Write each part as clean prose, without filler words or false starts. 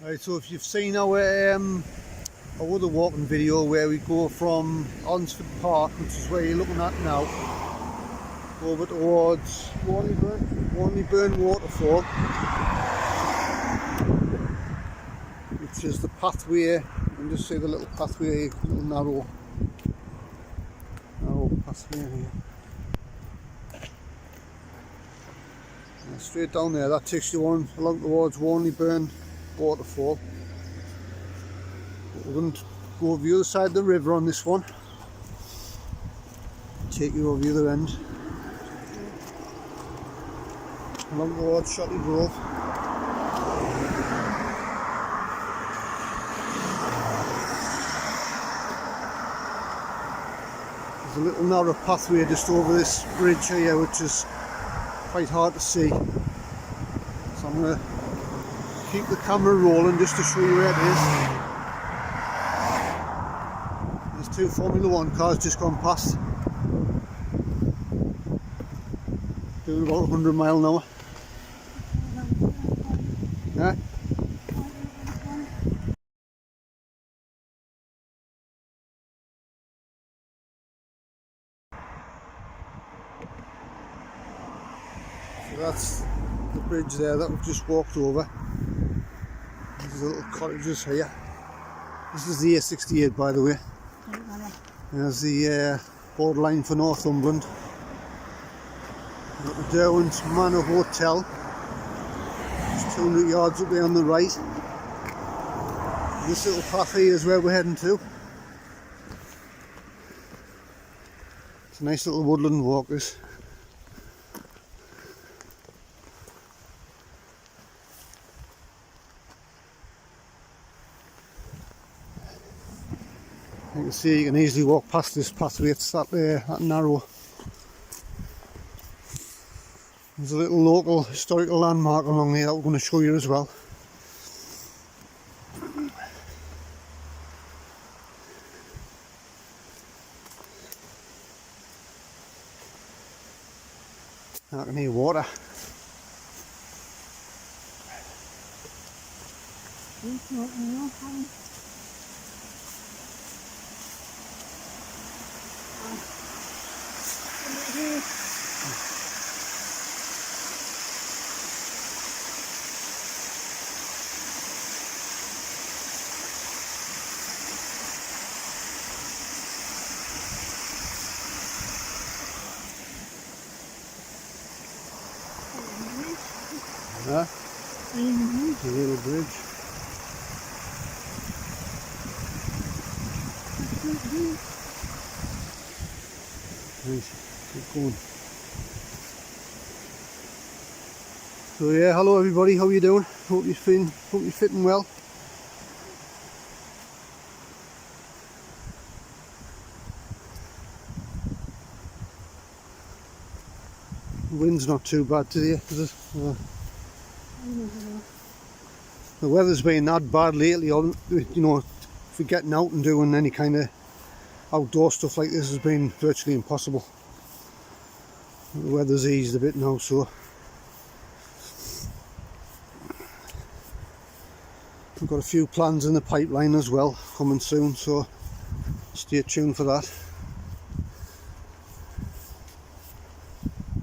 Right, so if you've seen our other walking video where we go from Allensford Park, which is where you're looking at now, over towards Warnleyburn Waterfall, which is the pathway. You can just see the little pathway, little narrow pathway here. And straight down there, that takes you on along towards Warnleyburn Waterfall. We're going to go over the other side of the river on this one, take you over the other end, along towards Shotley Grove. There's a little narrow pathway just over this bridge here, which is quite hard to see, so I'm going to keep the camera rolling just to show you where it is. There's two Formula 1 cars just gone past, doing about 100 miles an hour. Yeah. So that's the bridge there that we've just walked over. There's little cottages here. This is the A68, by the way. There's the borderline for Northumberland. We've got the Derwent's Manor Hotel. It's 200 yards up there on the right. This little path here is where we're heading to. It's a nice little woodland walk, this. You can see you can easily walk past this pathway, it's that narrow. There's a little local historical landmark along here that we're going to show you as well. I can hear water. A little bridge. Nice, keep going. So yeah, hello everybody, how are you doing? Hope you're fitting well. The wind's not too bad today, is it? The weather's been that bad lately, you know, for getting out and doing any kind of outdoor stuff like this has been virtually impossible. The weather's eased a bit now, so we've got a few plans in the pipeline as well coming soon, so stay tuned for that.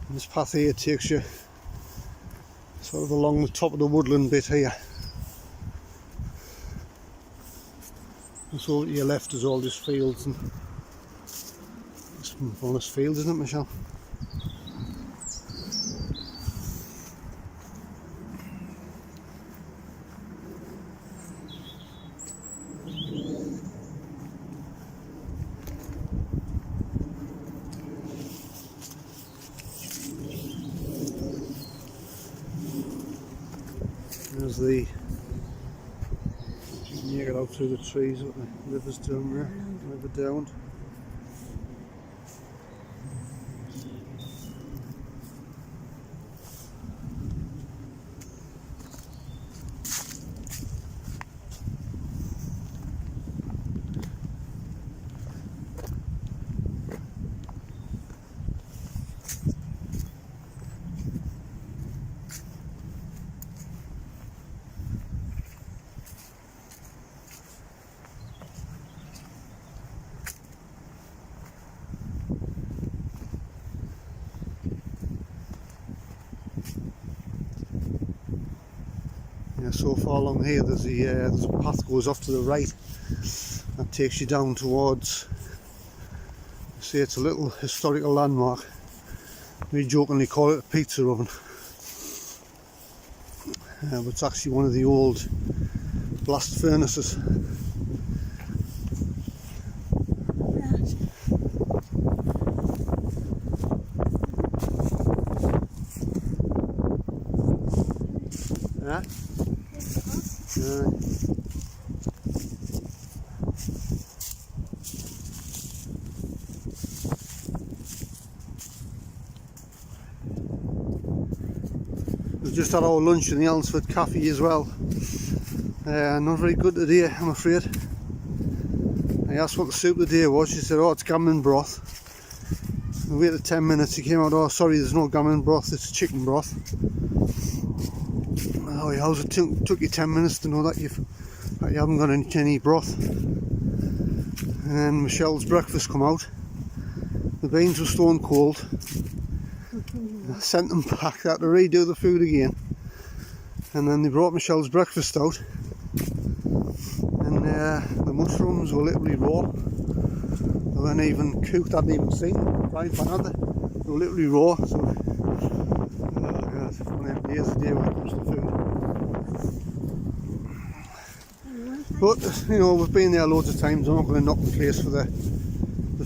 And this path here takes you sort of along the top of the woodland bit here. And so to your left is all just fields, and it's all this fields, isn't it, Michelle? There's the, you get out through the trees, what the river's down there, River Derwent. So far along here there's a path goes off to the right that takes you down towards, say, it's a little historical landmark. We jokingly call it a pizza oven, but it's actually one of the old blast furnaces. Yeah. We just had our lunch in the Allensford cafe as well. Not very good today, I'm afraid. I asked what the soup of the day was. She said, oh, it's gammon broth. We waited 10 minutes. He came out, oh sorry, there's no gammon broth, it's chicken broth. Oh, how's it took you 10 minutes to know that you haven't got any broth? And Michelle's breakfast come out. The beans were stone cold. I sent them back, they had to redo the food again. And then they brought Michelle's breakfast out. And the mushrooms were literally raw. They weren't even cooked, I hadn't even seen them. Frying pan, had they? They were literally raw. So, oh God, one of them days a day when it comes to food. But, you know, we've been there loads of times. I'm not going to knock the place for the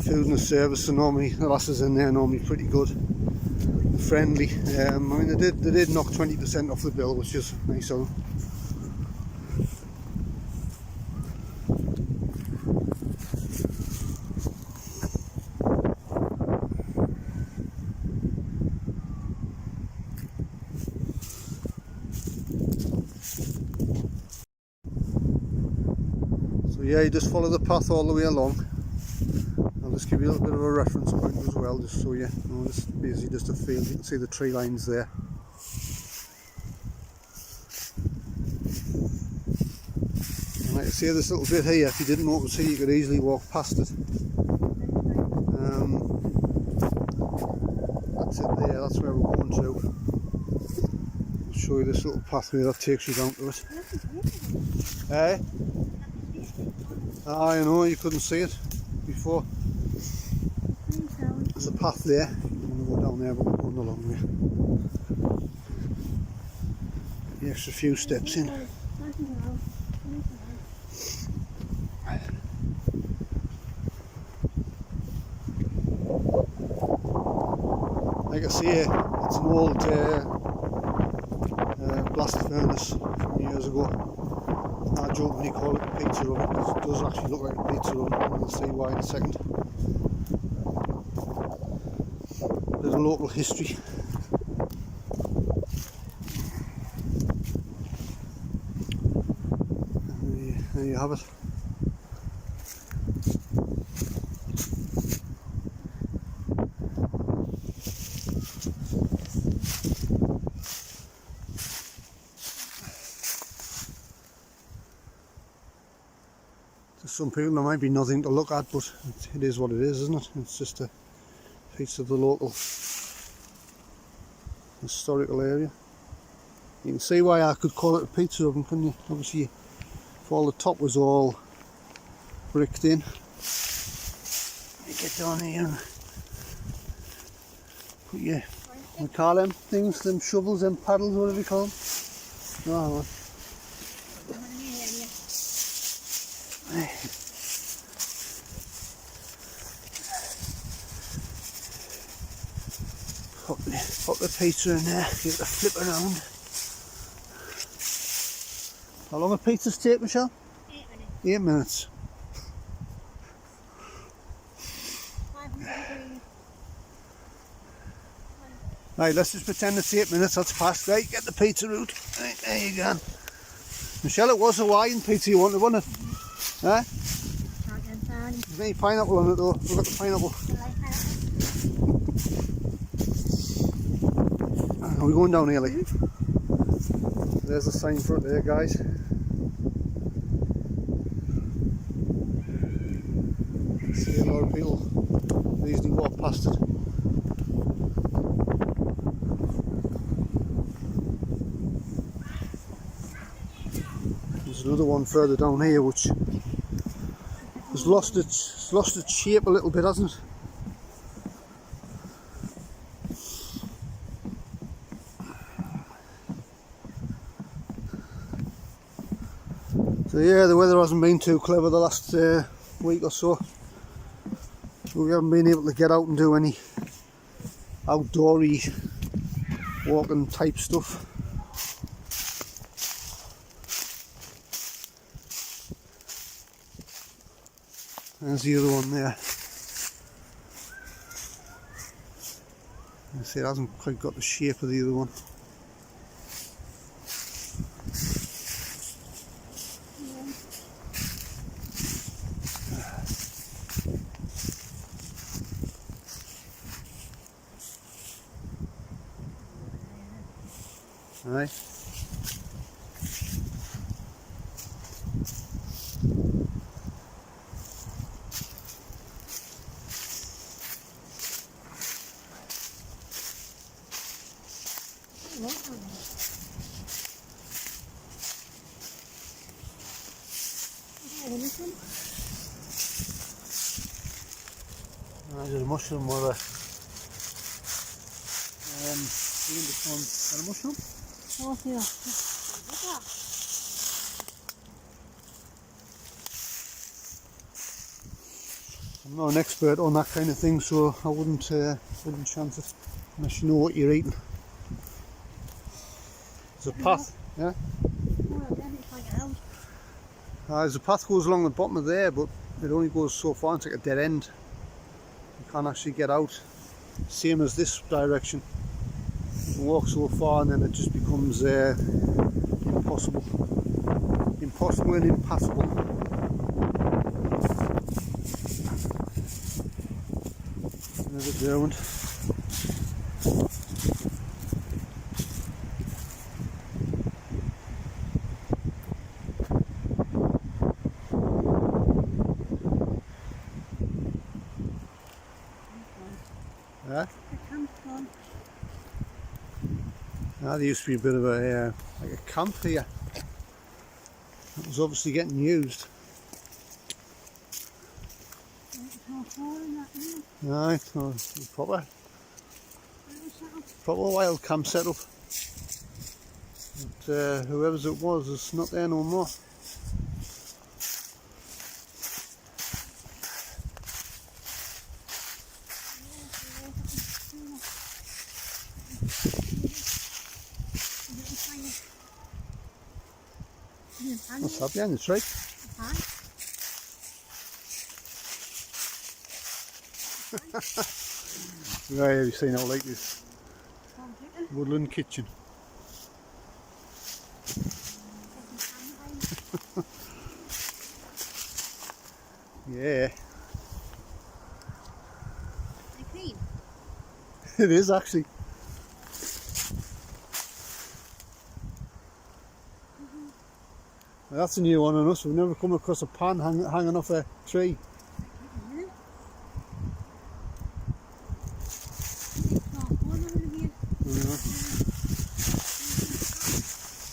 food and the service. And normally, the lasses in there are normally pretty good and friendly. I mean, they did knock 20% off the bill, which is nice of them. So yeah, you just follow the path all the way along. I'll just give you a little bit of a reference point as well, just so you know, this is basically just a field. You can see the tree lines there. And like I say, this little bit here, if you didn't notice here, you could easily walk past it. That's it there, that's where we're going to. I'll show you this little pathway that takes you down to it. Eh? Ah, you know, you couldn't see it before. There's a path there. I'm going to go down there, but we're going the long way. The extra few steps in. Like I say, it's an old blast furnace from years ago. I jokingly call it a pizza oven because it does actually look like a pizza oven, and you'll see why in a second. Bit of local history. And there you have it. To some people there might be nothing to look at, but it is what it is, isn't it? It's just a piece of the local historical area. You can see why I could call it a pizza oven, couldn't you? Obviously, if all the top was all bricked in. You get down here and put your, we call them things, them shovels, them paddles, whatever you call them. Oh, put the pizza in there, get the flip around. How long a pizza's take, Michelle? 8 minutes. 8 minutes. Right, let's just pretend it's 8 minutes, that's fast. Right, get the pizza out. Right, there you go. Michelle, it was Hawaiian pizza you wanted, wasn't it? Huh? There's any pineapple on it though. We've got the pineapple. Are we going down here, like? There's the sign for it there, guys. See a lot of people easily walk past it. There's another one further down here which has lost its shape a little bit, hasn't it? So yeah, the weather hasn't been too clever the last week or so. We haven't been able to get out and do any outdoory walking type stuff. There's the other one there. You see, it hasn't quite got the shape of the other one. Right. There's a mushroom with a mushroom. Oh, yeah. I'm not an expert on that kind of thing, so I wouldn't chance it unless you know what you're eating. There's a path, yeah. There's a path goes along the bottom of there, but it only goes so far. It's like a dead end. You can't actually get out. Same as this direction. You can walk so far and then it just becomes impossible and impassable. Another drowned. Yeah. Now there used to be a bit of a like a camp here. It was obviously getting used. Right, so proper wild camp setup. But whoever's it was is not there no more. What's up behind the tree? Right, have you seen how like this woodland kitchen? Yeah. It is actually. That's a new one on us. We've never come across a pan hanging off a tree.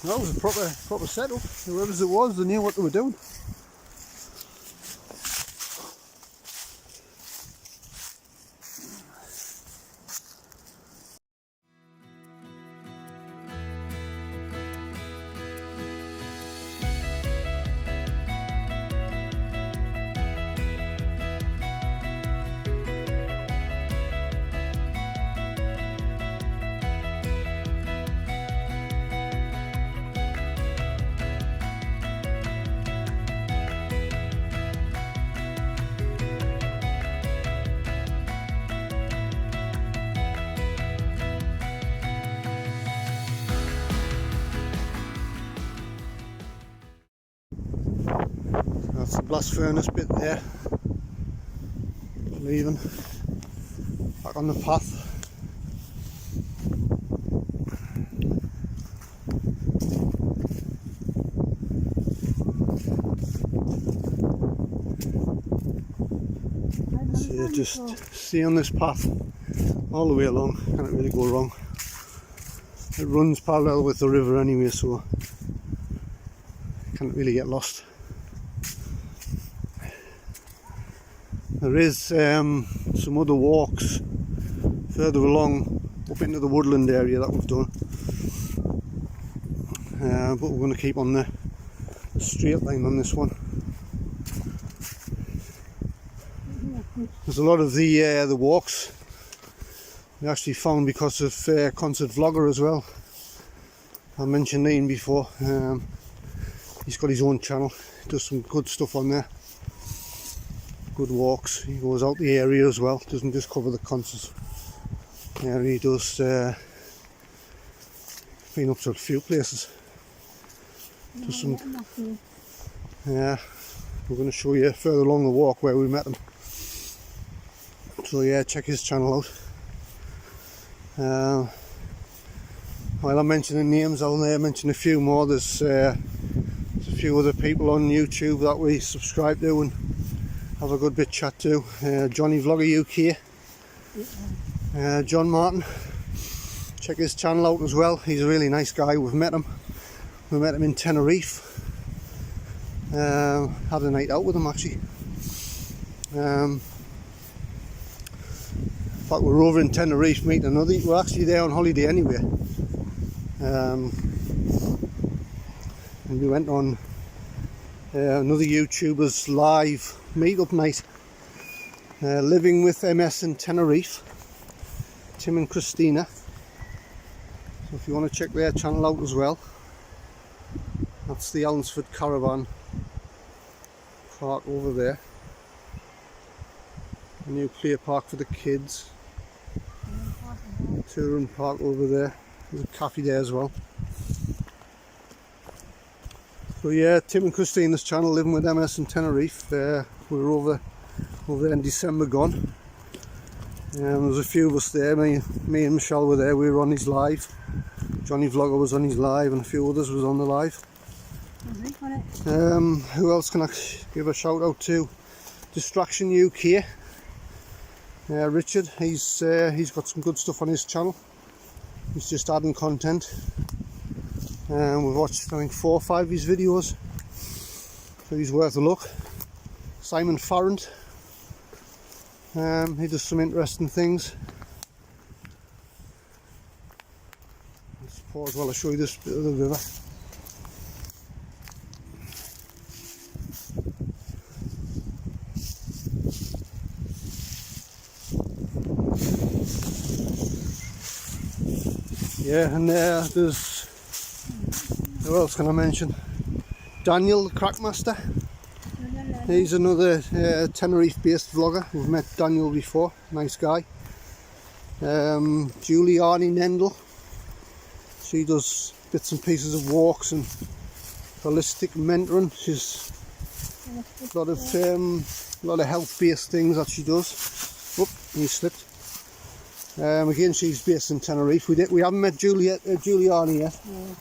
That was a proper setup. Whoever it was, they knew what they were doing. That's the blast furnace bit there. Leaving. Back on the path. So you just stay on this path all the way along, can't really go wrong. It runs parallel with the river anyway, so can't really get lost. There is some other walks further along up into the woodland area that we've done, but we're going to keep on the straight line on this one. There's a lot of the walks we actually found because of Concert Vlogger as well. I mentioned Ian before. He's got his own channel, he does some good stuff on there, good walks. He goes out the area as well, doesn't just cover the concert area, he does been up to a few places. Does some, yeah, we're going to show you further along the walk where we met him. So yeah, check his channel out. While I'm mentioning names, I'll mention a few more. There's a few other people on YouTube that we subscribe to and have a good bit chat to. Johnny Vlogger UK, John Martin, check his channel out as well. He's a really nice guy. We met him in Tenerife. Had a night out with him actually. In fact, we're over in Tenerife meeting another. We're actually there on holiday anyway. And we went on another YouTuber's live meetup night, living with MS in Tenerife, Tim and Christina. So if you want to check their channel out as well, that's the Allensford Caravan Park over there. A new play park for the kids. Touring park over there. There's a cafe there as well. So yeah, Tim and Christina's channel, living with MS in Tenerife. We were over there in December gone. There was a few of us there. Me and Michelle were there. We were on his live. Johnny Vlogger was on his live, and a few others was on the live. Who else can I give a shout out to? Distraction UK. Richard, he's got some good stuff on his channel. He's just adding content. We've watched I think 4 or 5 of his videos, so he's worth a look. Simon Farrant, he does some interesting things. Let's pause while I show you this bit of the river. Yeah, and there's, who else can I mention? Daniel the Crackmaster. He's another Tenerife based vlogger. We've met Daniel before, nice guy. Juliani Nendel, she does bits and pieces of walks and holistic mentoring. She's a lot of health based things that she does. Oop, he slipped. Again, she's based in Tenerife. We haven't met Juliani yet, no.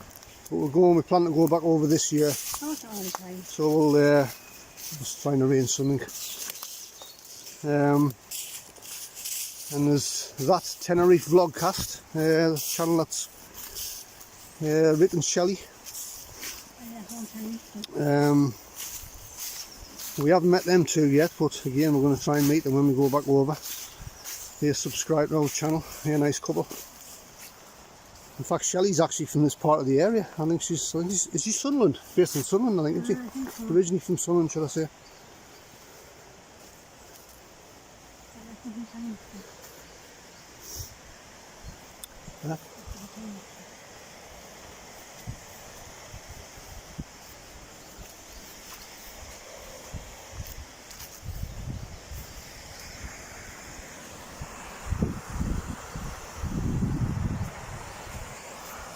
But we plan to go back over this year. So we'll just try and arrange something. And there's that Tenerife Vlogcast, the channel that's Rick and Shelley. We haven't met them two yet, but again we're going to try and meet them when we go back over. They're subscribed to our channel. They're a nice couple. In fact, Shelley's actually from this part of the area. I think she's is she Sunderland? Based in Sunderland, I think, isn't she? I think so. Originally from Sunderland, should I say? Yeah.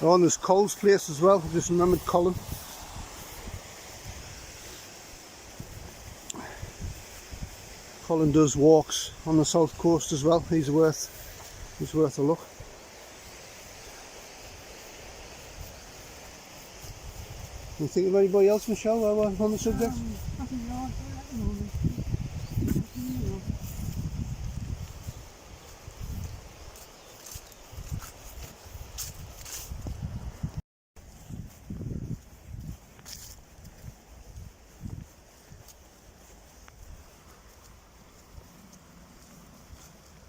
Oh, and there's Cole's place as well. I just remembered Colin. Colin does walks on the south coast as well. He's worth a look. You think of anybody else, Michelle, while we're on the subject?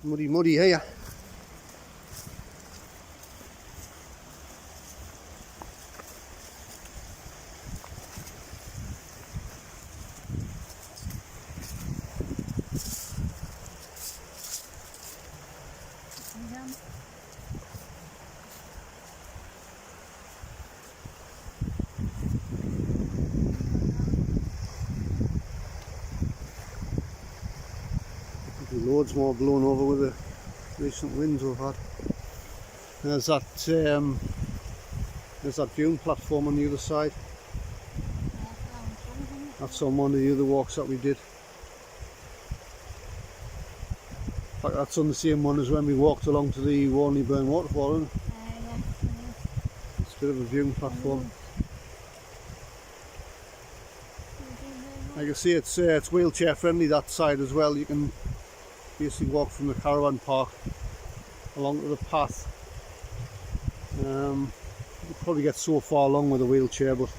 Muddy here. Loads more blown over with the recent winds we've had. There's that viewing platform on the other side. That's on one of the other walks that we did. In fact, that's on the same one as when we walked along to the Warney Burn waterfall, isn't it? It's a bit of a viewing platform. Like I say, it's wheelchair friendly that side as well. You can basically walk from the caravan park along to the path. You'll probably get so far along with a wheelchair, but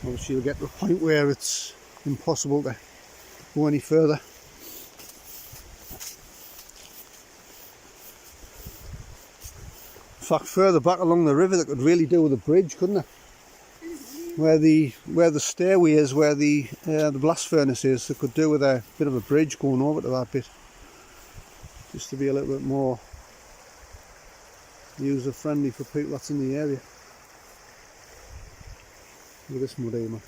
obviously you'll get to a point where it's impossible to go any further. In fact, further back along the river they could really do with a bridge, couldn't they? Where the stairway is, where the blast furnace is, they could do with a bit of a bridge going over to that bit, just to be a little bit more user friendly for people that's in the area. Look at this mud here, man.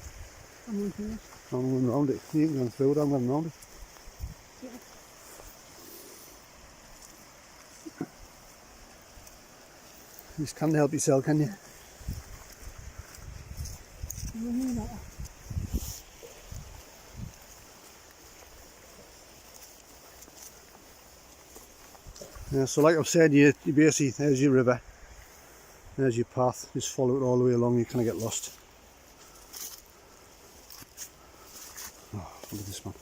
I'm going round it. You can go through it, I'm going round it. Yeah. You just can't help yourself, can you? Yeah, so like I've said, you basically, there's your river, there's your path, just follow it all the way along, you kind of get lost. Oh, look at this one.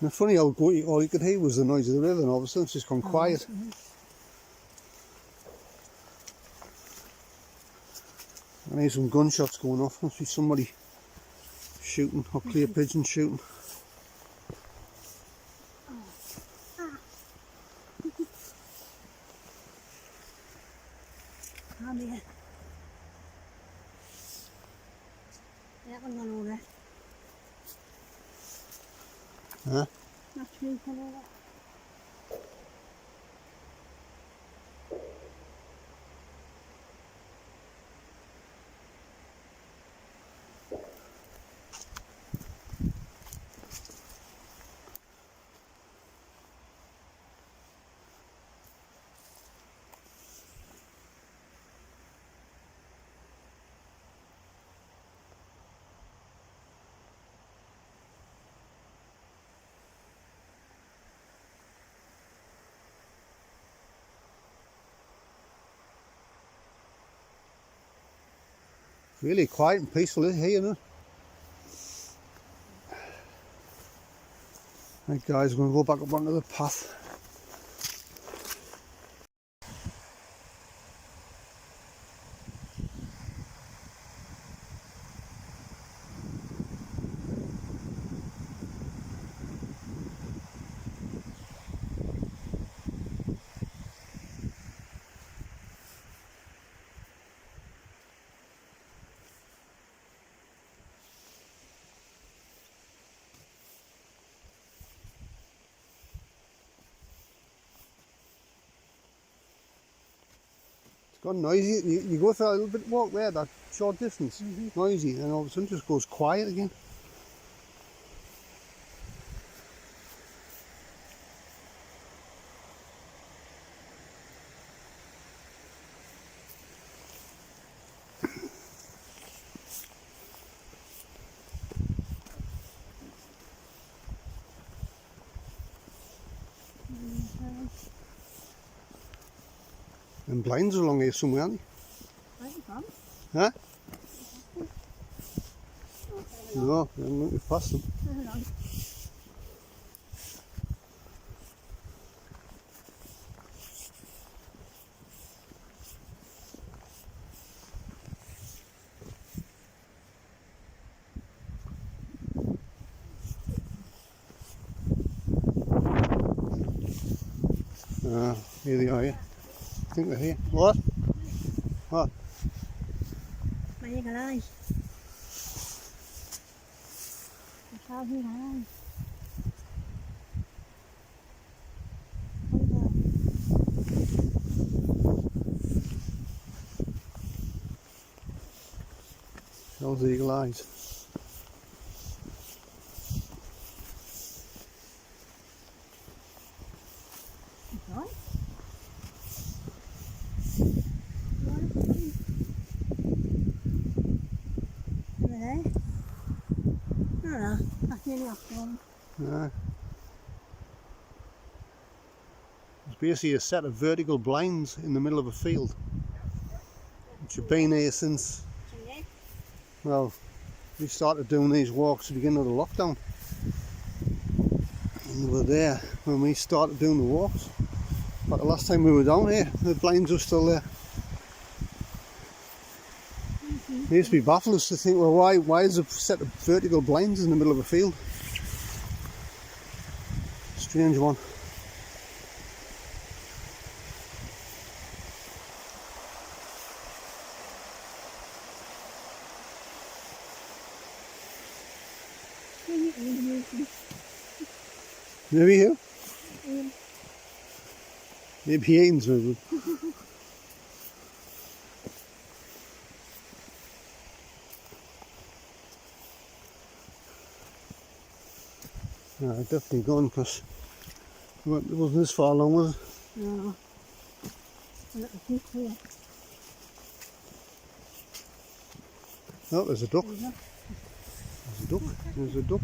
And it's funny how all you could hear was the noise of the river, and all of a sudden it's just gone quiet. I hear some gunshots going off. Must be somebody shooting, or clear pigeons shooting. That one gone over. Huh? Not true, come over. Really quiet and peaceful here, you know. Right guys, we're going to go back up onto the path. Gone noisy. You go for a little bit walk there, that short distance, noisy, and all of a sudden just goes quiet again. And blinds are along here somewhere, aren't they? Huh? No, I'm looking past them. Here they are, yeah. I think they're here. What? What? Mày đi cả lời. Sao đi cả lời. Those eagle eyes. Rồi. Đấy. Nó là bắt nhiên ngọc luôn. It's basically a set of vertical blinds in the middle of a field, which have been here since, well, we started doing these walks at the beginning of the lockdown. And we were there when we started doing the walks. But the last time we were down here, the blinds were still there. It used to be baffling us to think, well, why is a set of vertical blinds in the middle of a field? Strange one. Maybe here? Maybe Aiden's moving. Definitely gone because it wasn't this far along, was it? No. A little too clear. Oh, there's a duck. There's a duck. There's a duck.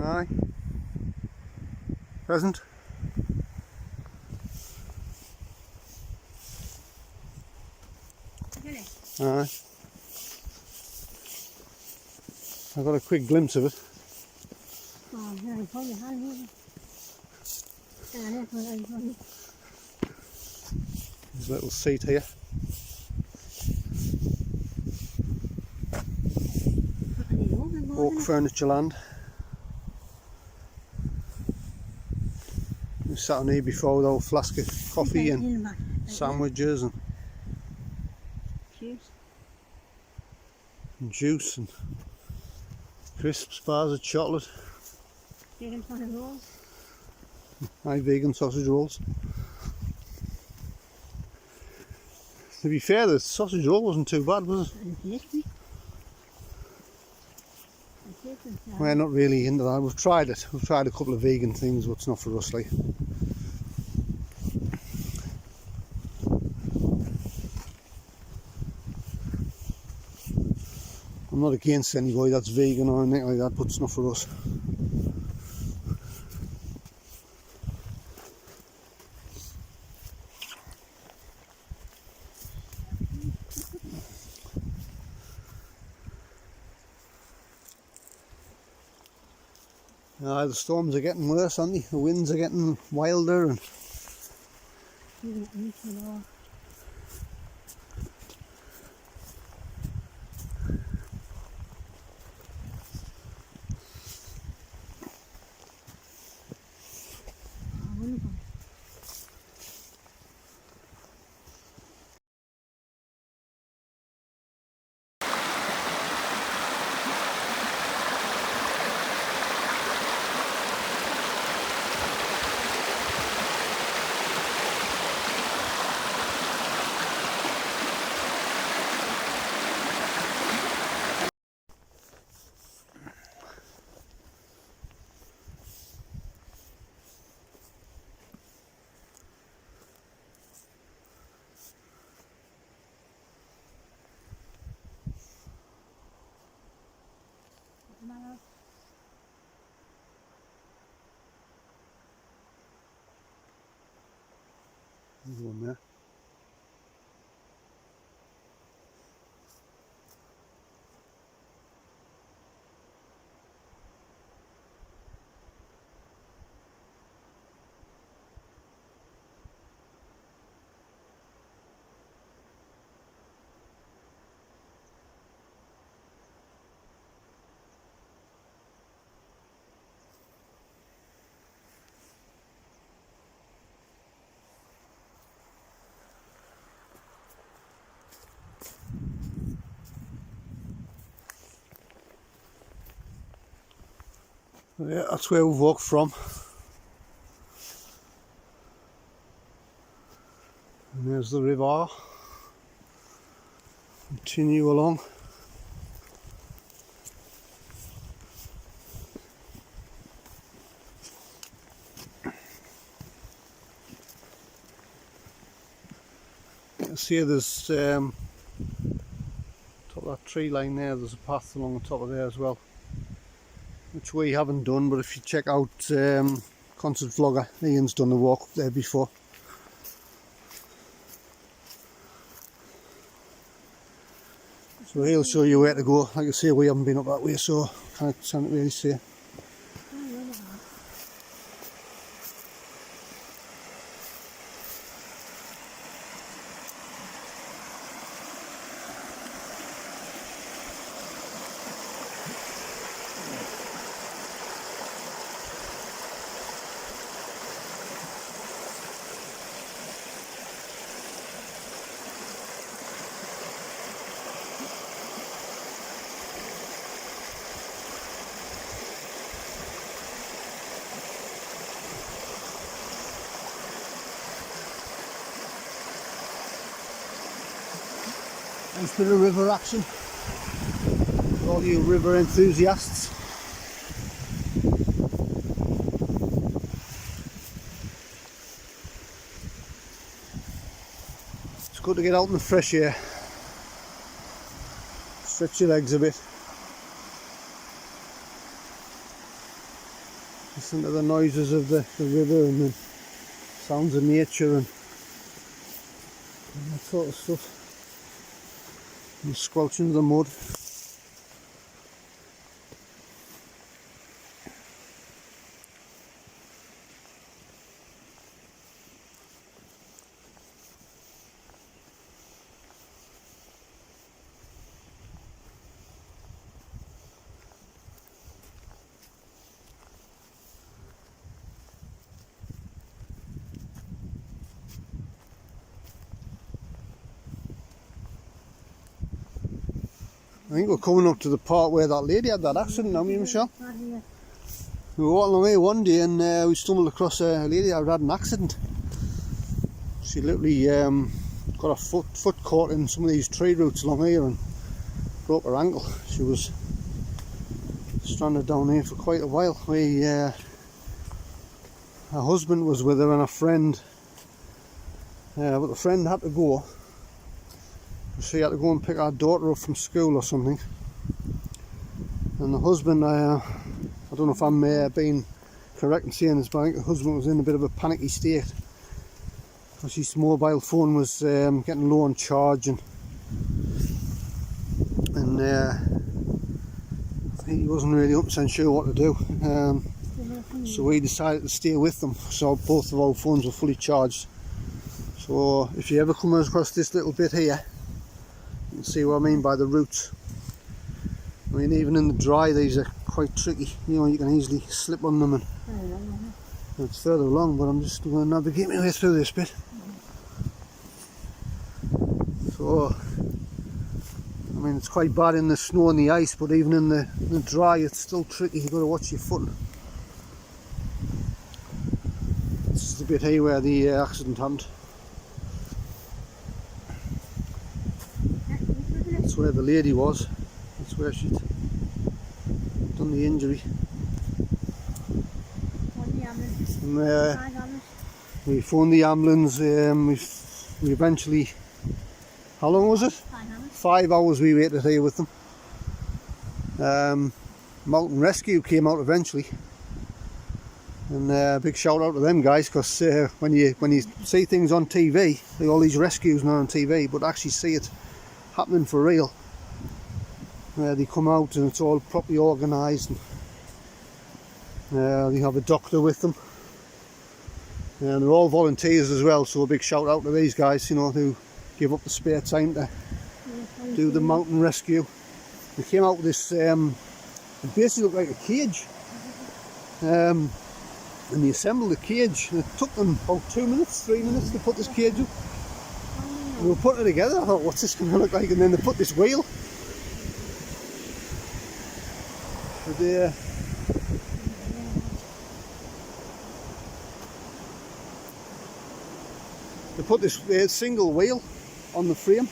Aye. Present. Aye. I got a quick glimpse of it. Oh, very funny, honey. There's a little seat here. Oak furniture land. We sat on here before with a old flask of coffee and sandwiches and juice and crisps, bars of chocolate. Vegan sausage rolls. Aye, vegan sausage rolls. To be fair, the sausage roll wasn't too bad, was it? We're not really into that. We've tried it. We've tried a couple of vegan things, but it's not for us, like. I'm not against anybody that's vegan or anything like that, but it's not for us. The storms are getting worse, aren't they? The winds are getting wilder and there's one there. Yeah, that's where we've walked from. And there's the river. Continue along. You see there's top of that tree line there's a path along the top of there as well, which we haven't done, but if you check out Concert Vlogger, Ian's done the walk up there before. So he'll show you where to go. Like I say, we haven't been up that way, so can't really see. Nice bit of river action for all you river enthusiasts. It's good to get out in the fresh air, stretch your legs a bit, listen to the noises of the river and the sounds of nature and that sort of stuff. And squelching in the mud. I think we're coming up to the part where that lady had that accident, aren't we, Michelle? We were walking away one day and we stumbled across a lady that had an accident. She literally got her foot caught in some of these tree roots along here and broke her ankle. She was stranded down here for quite a while. Her husband was with her and a friend, but the friend had to go. She had to go and pick our daughter up from school or something, and the husband, I don't know if I'm being correct in saying this, but I think the husband was in a bit of a panicky state because his mobile phone was getting low on charge, and he wasn't really 100% sure what to do, so we decided to stay with them, so both of our phones were fully charged. So if you ever come across this little bit here, you can see what I mean by the roots. I mean, even in the dry, these are quite tricky. You know, you can easily slip on them, and it's further along. But I'm just going to navigate my way through this bit. So, I mean, it's quite bad in the snow and the ice, but even in the dry, it's still tricky. You've got to watch your footing. This is the bit here where the accident happened. That's where the lady was. That's where she'd done the injury. And, we phoned the ambulance. We eventually, how long was it? 5 hours we waited here with them. Mountain Rescue came out eventually, and big shout out to them guys, because when you see things on TV, like all these rescues now on TV, but actually see it happening for real, they come out and it's all properly organised, and they have a doctor with them, and they're all volunteers as well, so a big shout out to these guys, you know, who give up the spare time to do the mountain rescue. They came out with this, it basically looked like a cage, and they assembled the cage, and it took them about 2 minutes, 3 minutes to put this cage up. And we were putting it together. I thought, what's this going to look like? And then they put this wheel. they put this single wheel on the frame,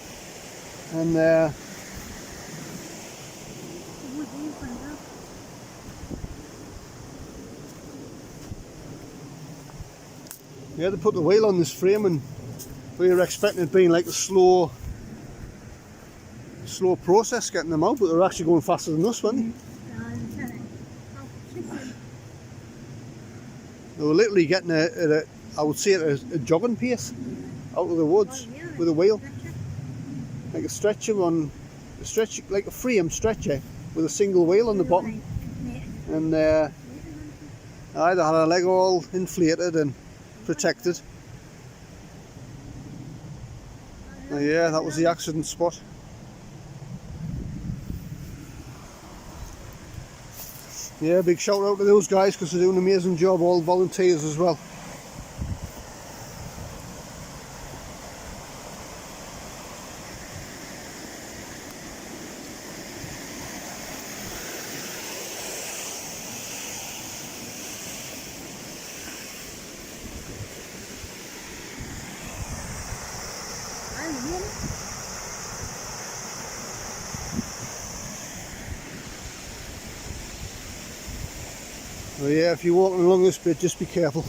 and yeah, they put the wheel on this frame, and we were expecting it being like a slow process getting them out, but they're actually going faster than us, weren't they? They were literally getting I would say at a jogging pace out of the woods with a wheel, like a stretcher like a frame stretcher with a single wheel on the bottom, and they had a leg all inflated and protected. Yeah, that was the accident spot. Yeah, big shout out to those guys because they're doing an amazing job, all volunteers as well. So yeah, if you're walking along this bit, just be careful.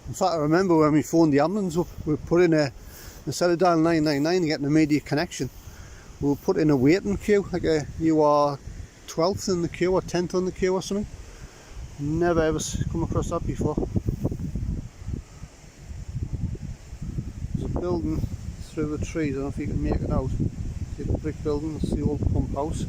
In fact, I remember when we phoned the ambulance up, we put in instead of dialing 999 and getting an immediate connection, we were put in a waiting queue, like you are 12th in the queue or 10th on the queue or something. Never ever come across that before. There's a building through the trees, I don't know if you can make it out. See the brick building, it's the old pump house.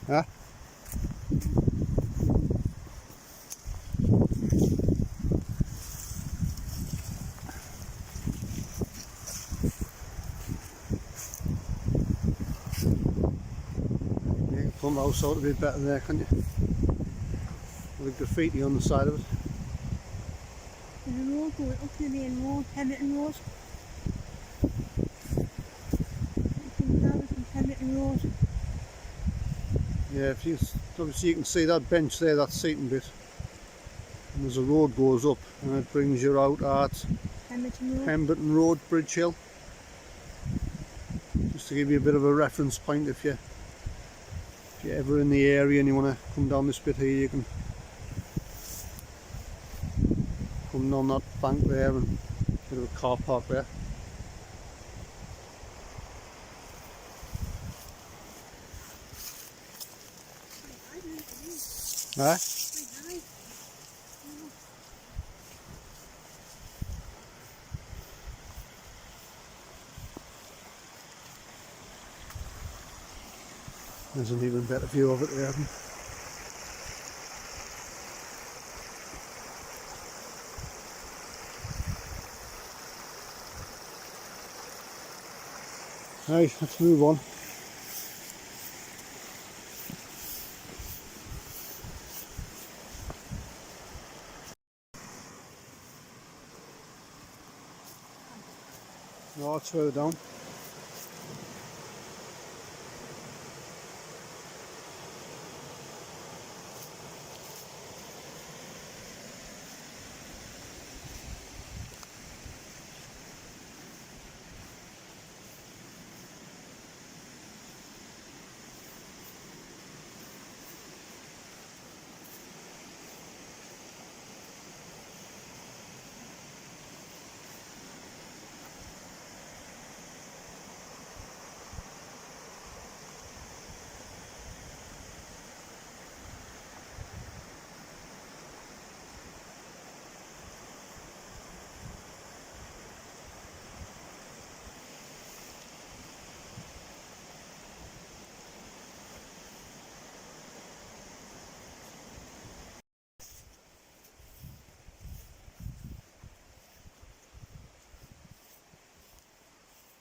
Huh? You can pump house out a bit better there, can't you? With the graffiti on the side of it. There's a road going up the main road, Pemberton Road. Pemberton Road. Yeah, if you obviously you can see that bench there, that seating bit. And there's a road goes up and it brings you out at Pemberton Road, Bridge Hill. Just to give you a bit of a reference point, if you're ever in the area and you want to come down this bit here, you can come down that bank there, and a bit of a car park there. Huh? There's an even better view of it there. Right, let's move on. No, it's further down.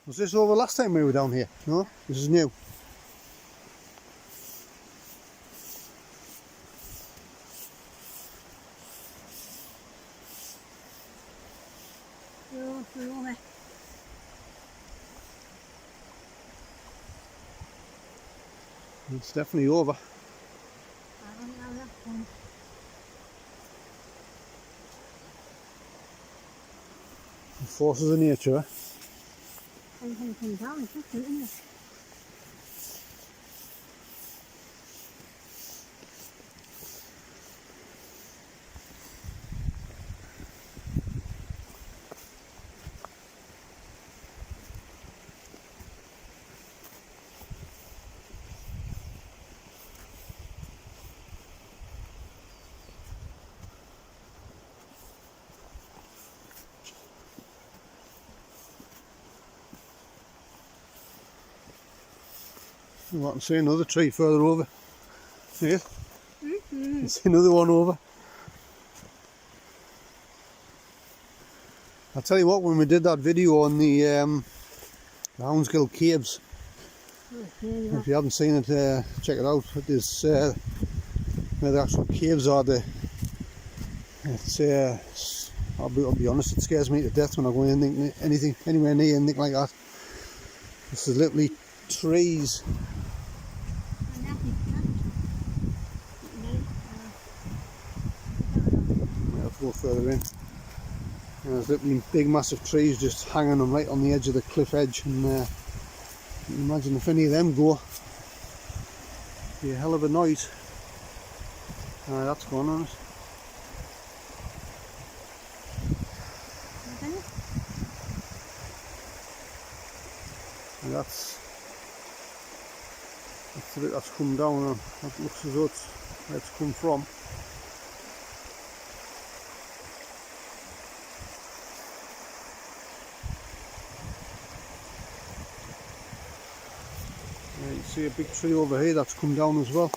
Was this over last time we were down here? No? This is new. We're over. It's definitely over. I don't know that one. The forces of nature, eh? Anything comes down, it's different, isn't it? I can see another tree further over. Yeah, Mm-hmm. see another one over. I'll tell you what, when we did that video on the Houndsgill Caves, if you haven't seen it, check it out. It is where the actual caves are. I'll be honest, it scares me to death when I go anything anywhere near anything like that. This is literally trees. I'll go further in. There's literally big massive trees just hanging them right on the edge of the cliff edge, and you can imagine if any of them go, it'd be a hell of a noise. That's going on. And that's the bit that's come down, and that looks as though it's where it's come from. You can see a big tree over here that's come down as well.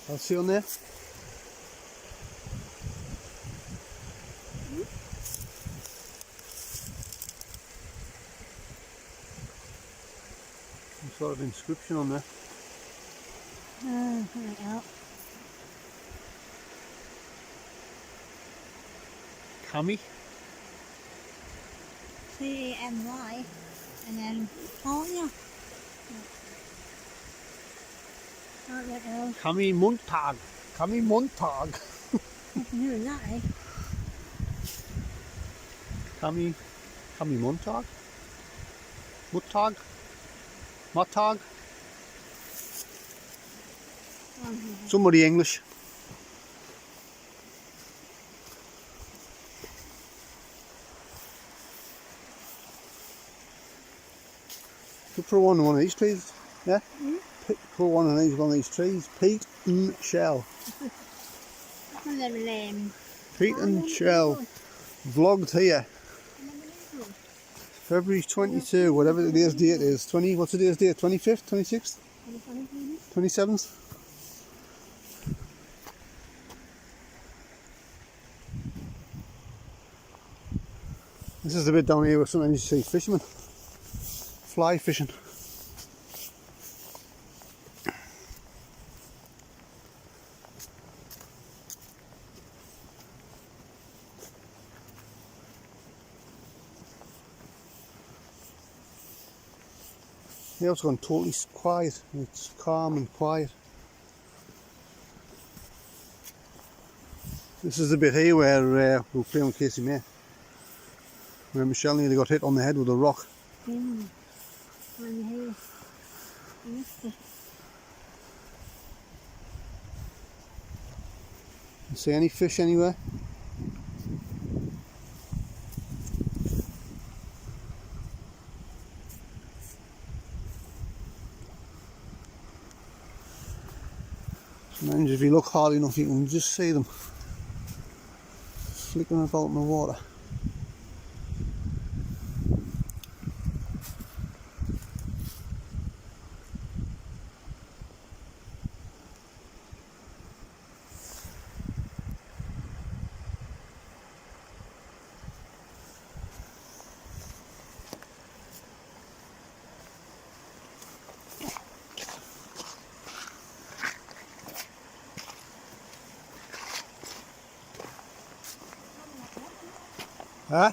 I'll see on there. Some sort of inscription on there. Right out. Camy? C-A-M-Y, and then Tonya. Camy Montag. Camy Montag. What's doing that, eh? Camy Montag? Muttag? Mottag? Somebody English. Could put one on one of these trees, yeah? Put one on these trees. Peat and Shell. Peat and Shell. Vlogged here. February 22, whatever today's date is. What's today's date? 25th? 26th? 27th? This is the bit down here where sometimes you see fishermen fly fishing. Yeah, it's gone totally quiet. It's calm and quiet. This is the bit here where we were playing with Casey May, where Michelle nearly got hit on the head with a rock. On the hill. You see any fish anywhere? Sometimes if you look hard enough you can just see them flickering about in the water. Huh?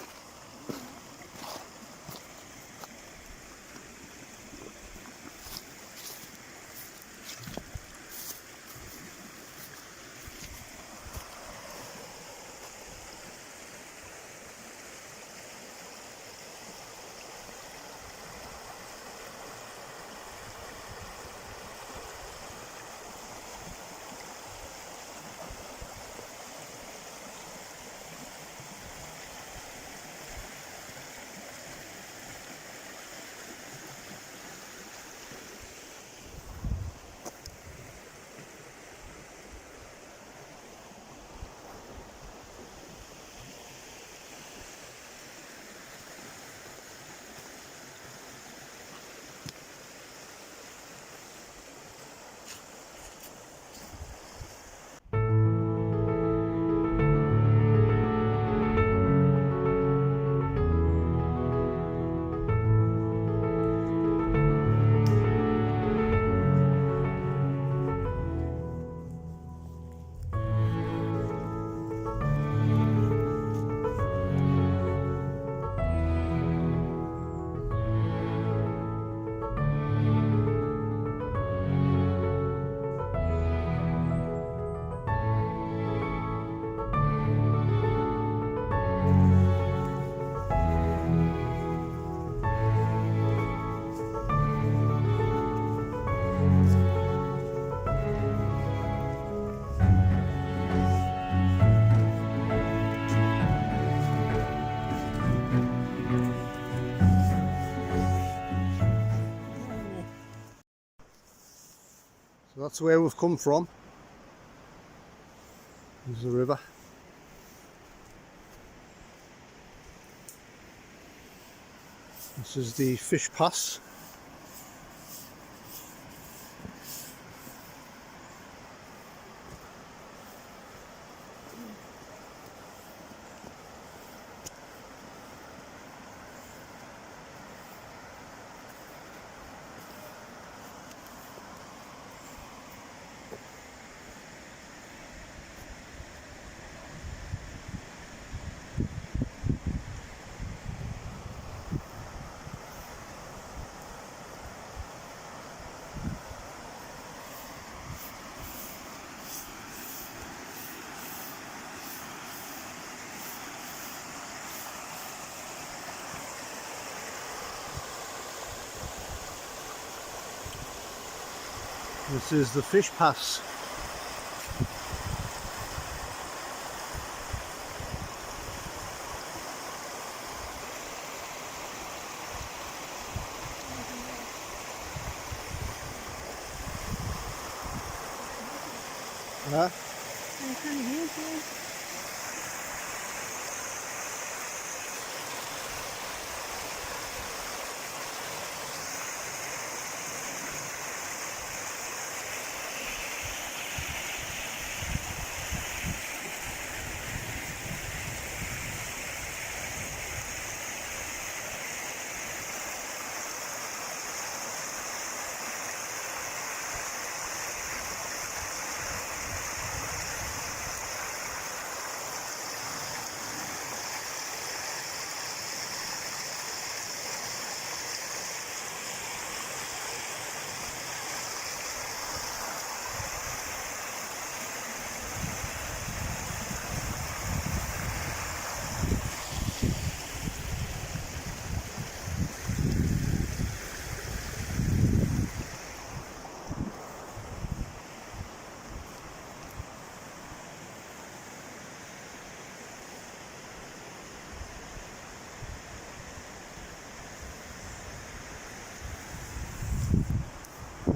So that's where we've come from. There's the river. This is the fish pass. This is the fish pass. Huh? I can't hear you.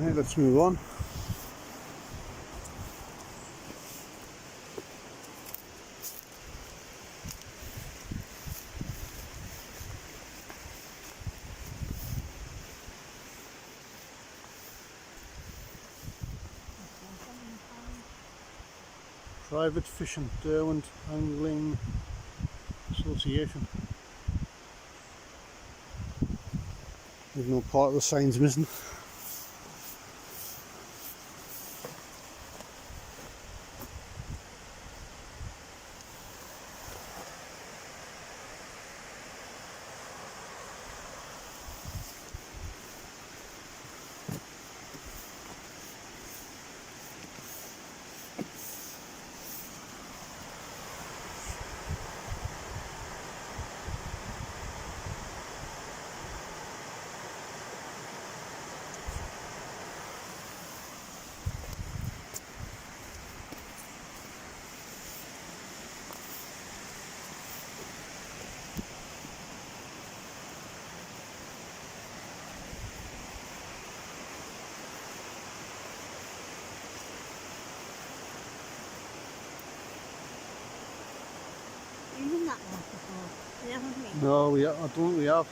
Right, let's move on. Private Fishing Derwent Angling Association. There's no part of the signs missing. You've done that walk before. You haven't been. No, I don't think we have.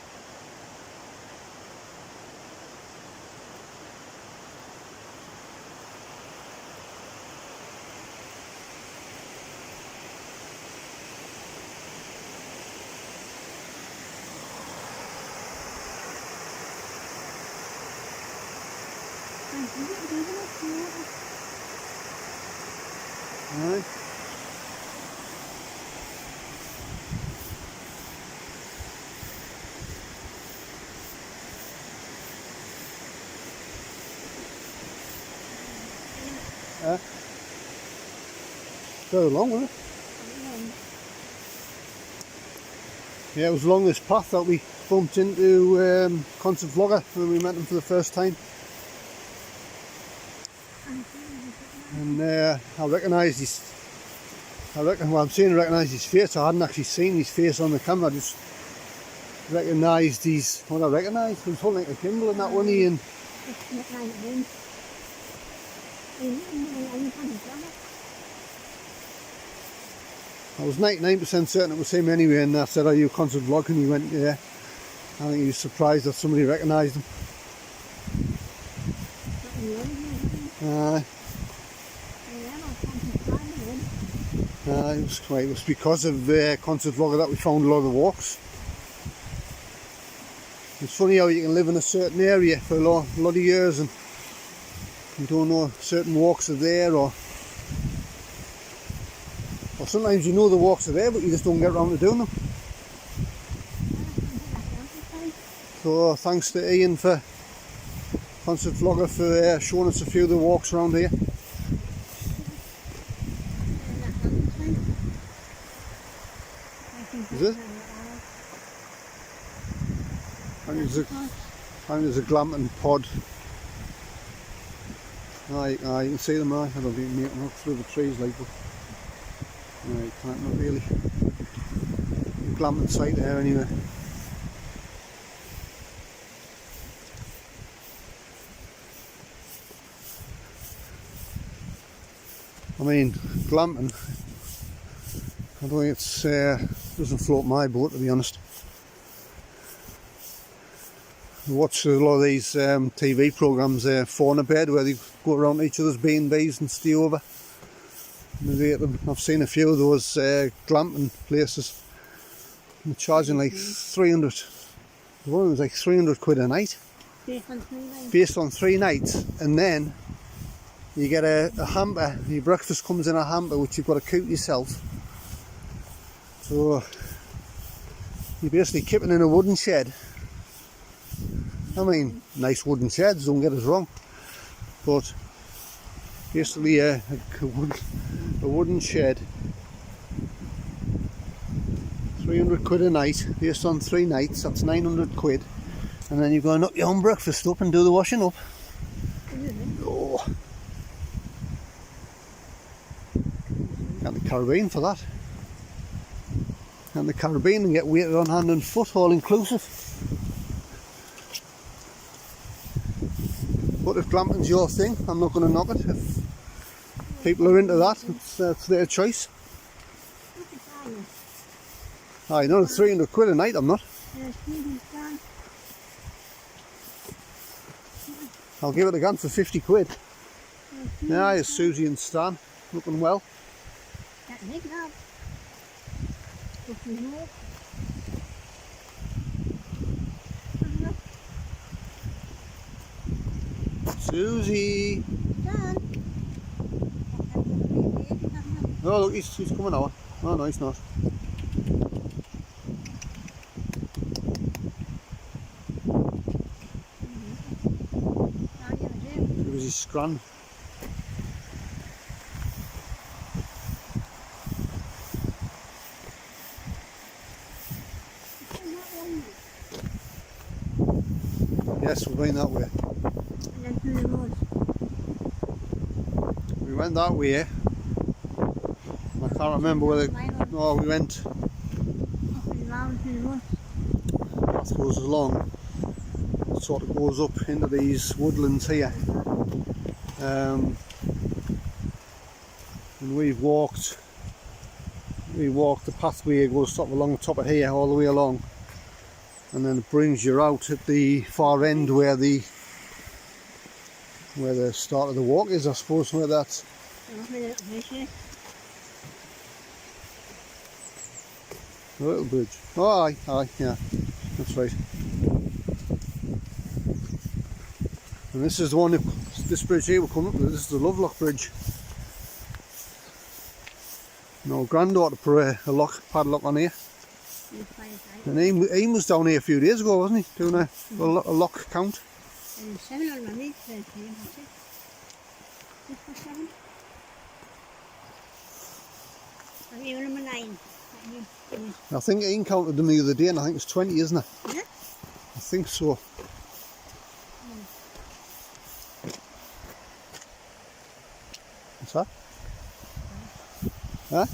Right. Go along with it. Yeah, it was along this path that we bumped into Concert Vlogger when we met him for the first time. And I recognised I'm saying I recognised his face. I hadn't actually seen his face on the camera. I just recognised what I recognised. He was holding like a gimbal and that, wasn't he? And I was 99% certain it was him anyway, and I said, "Are you Concert Vlog?" And he went, "Yeah." I think he was surprised that somebody recognised him. It was because of Concert Vlogger that we found a lot of the walks. It's funny how you can live in a certain area for a lot of years and you don't know certain walks are there, or sometimes you know the walks are there but you just don't get around to doing them. So thanks to Ian for Concert Vlogger for showing us a few of the walks around here. Is it? And there's a glamping pod. You can see them now. I don't think you can look through the trees like that. Can't not really. Glamping site there anyway. I mean, glamping, I don't think it's doesn't float my boat, to be honest. I watch a lot of these TV programmes, Fauna Bed, where they go around to each other's B&Bs and stay over. I've seen a few of those glamping places. They're charging like 300. The one was like 300 quid a night. Based on 3 nights, and then you get a hamper. Your breakfast comes in a hamper which you've got to cook yourself. So you're basically keeping in a wooden shed. I mean, nice wooden sheds, don't get us wrong, but basically a wooden shed, 300 quid a night, based on 3 nights, that's 900 quid, and then you go and knock your own breakfast up and do the washing up. Oh. Got the Caribbean for that. And the Caribbean and get weighted on hand and foot, all inclusive. But if glamping's your thing, I'm not going to knock it. If people are into that, it's their choice. Look at that. I know, 300 quid a night I'm not. I'll give it a gun for 50 quid. Yeah, here's Susie and Stan, looking well. That big now. Looking more. Susie! Done. Oh look, he's coming out. Oh no, he's not. It was his scran. Yes, we're going that way. We went that way. I can't remember whether. No, we went. I suppose along. It sort of goes up into these woodlands here. And we walked the pathway. It goes along the top of here, all the way along, and then it brings you out at the far end where the start of the walk is, I suppose, where that's. A little bridge. Oh, aye, yeah, that's right. And this is the one, this bridge here we're coming up with. This is the Lovelock Bridge. No, granddaughter put a padlock on here. And Ian was down here a few days ago, wasn't he? Doing a lock count. And 7 on my meat, 13, that's it. 7. And you number 9. I think Ian counted them the other day, and I think it's 20, isn't it? Yeah. I think so. What's that? Huh?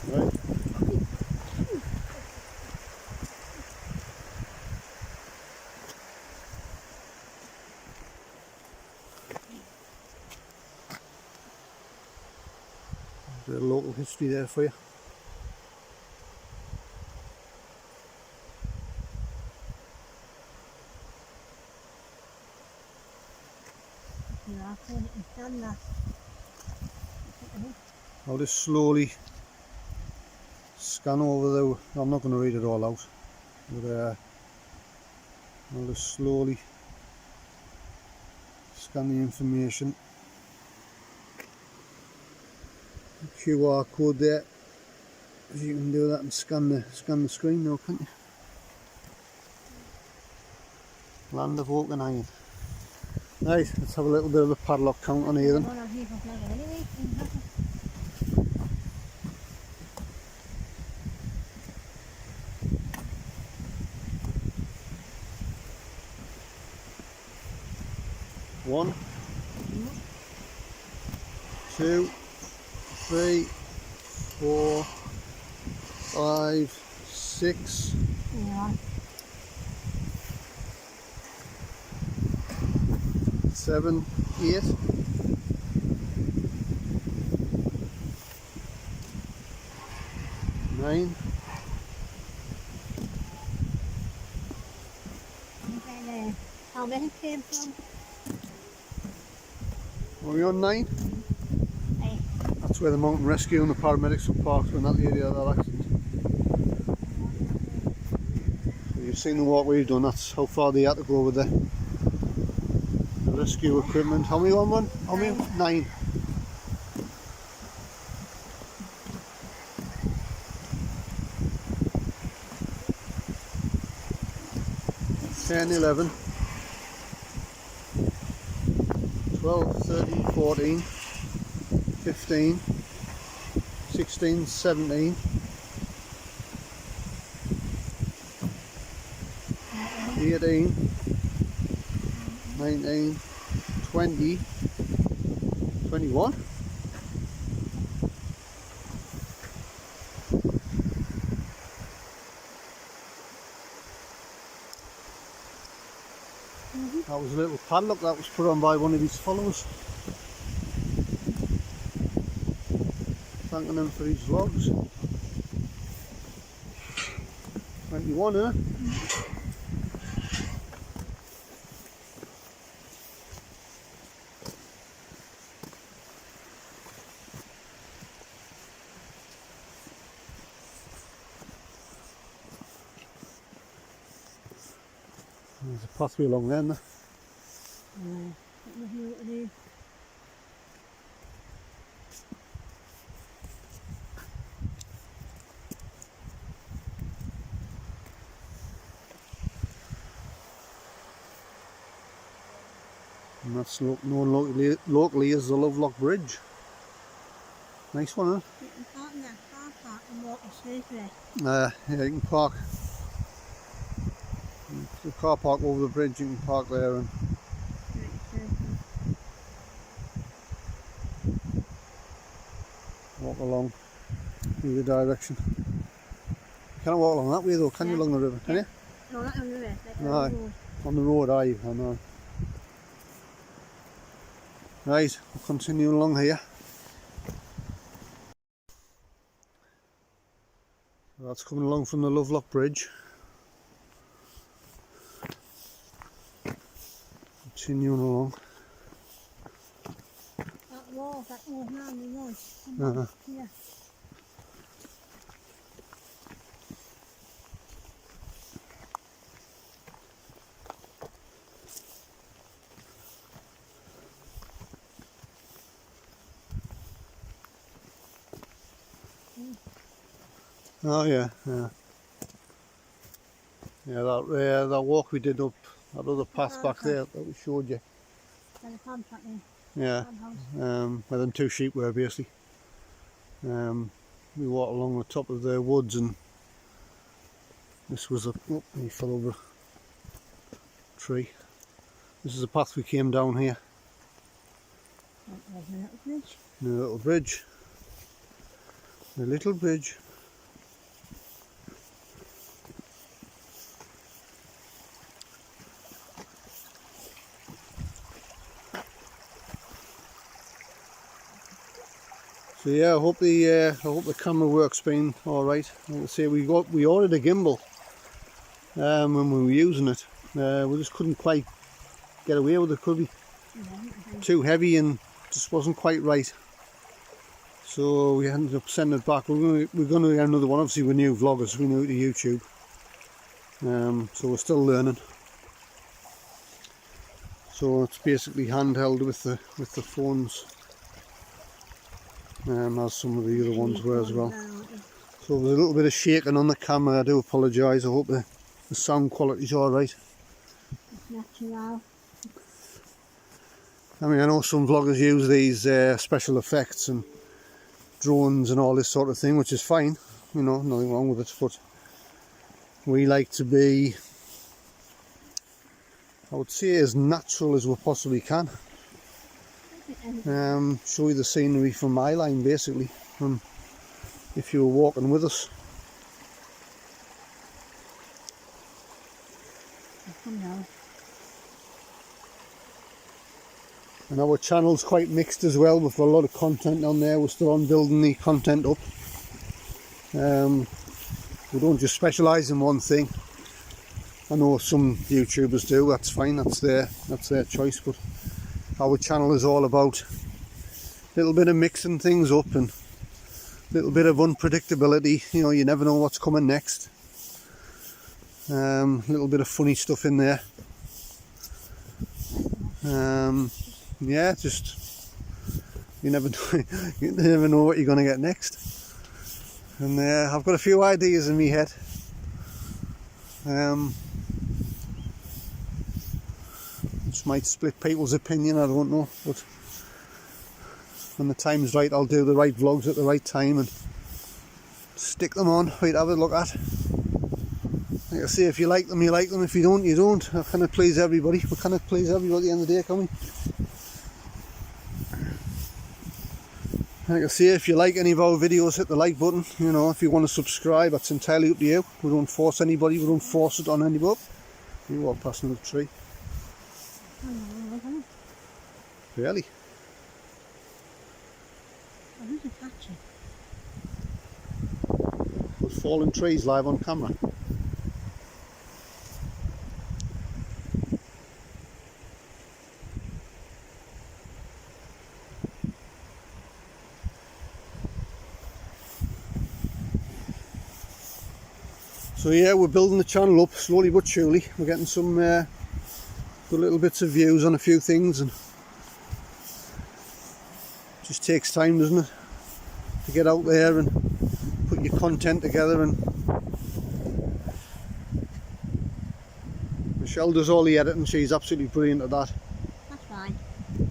Right. A bit of local history there for you. I'll just slowly scan over the. I'm not going to read it all out, but I'll just slowly scan the information. QR code there. You can do that and scan the screen now, can't you? Land of Oak and Iron. Right, let's have a little bit of a padlock count on here then. One, 2, 3, 4, 5, 6. Yeah. 7, 8. 9. How where it came from? Are we on 9? Aye. That's where the mountain rescue and the paramedics were parked when that lady had that accident. So you've seen the walk we've done, that's how far they had to go with the rescue equipment. How many on one? How many? 9. Ten, 11, 12, 13, 14, 15, 16, 17, 18, 19, 20, 21, padlock that was put on by one of his followers. Thanking him for his vlogs. 21, huh? There's a pathway along there, isn't there? And that's known locally as the Lovelock Bridge. Nice one, huh? You can park in that car park and walk the safely. Yeah, you can park. The car park over the bridge, you can park there and walk along either direction. You can't walk along that way though, can you, along the river? Can you? No, not on the river. No, on the road, I know. Right, we'll continue along here. So that's coming along from the Lovelock Bridge. Continuing along. That wall round the road. Yeah. Oh yeah. Yeah, that walk we did up that other path back there that we showed you. And the contract in. Yeah. Where them two sheep were basically. We walked along the top of the woods and this was he fell over a tree. This is the path we came down here. There's a little bridge. The little bridge. The little bridge. So yeah, I hope the camera work's been all right. Like I say, we ordered a gimbal when we were using it. We just couldn't quite get away with it, could we? Too heavy and just wasn't quite right. So we ended up sending it back. We're going to get another one. Obviously, we're new vloggers. We're new to YouTube, so we're still learning. So it's basically handheld with the phones. As some of the other ones were as well. So there's a little bit of shaking on the camera. I do apologise. I hope the sound quality's alright. Natural. I mean, I know some vloggers use these special effects and drones and all this sort of thing, which is fine. You know, nothing wrong with it. But we like to be, I would say, as natural as we possibly can. Show you the scenery from my line basically, from if you were walking with us. And our channel's quite mixed as well. We've got a lot of content on there. We're still on building the content up. We don't just specialise in one thing. I know some YouTubers do. That's fine. That's their choice. But our channel is all about a little bit of mixing things up and a little bit of unpredictability. You know, you never know what's coming next. A little bit of funny stuff in there. Yeah, just you never know what you're going to get next. And I've got a few ideas in my head. Which might split people's opinion, I don't know, but when the time's right I'll do the right vlogs at the right time and stick them on for you to have a look at. Like I say, if you like them, you like them. If you don't, you don't. I cannot please everybody. We cannot please everybody at the end of the day, can we? Like I say, if you like any of our videos, hit the like button. You know, if you want to subscribe, that's entirely up to you. We don't force anybody. We don't force it on anybody. You walk past another tree. Really? I think it's patchy. With fallen trees live on camera. So yeah, we're building the channel up slowly but surely. We're getting some good little bits of views on a few things, and it just takes time, doesn't it, to get out there and put your content together. And Michelle does all the editing. She's absolutely brilliant at that. That's fine.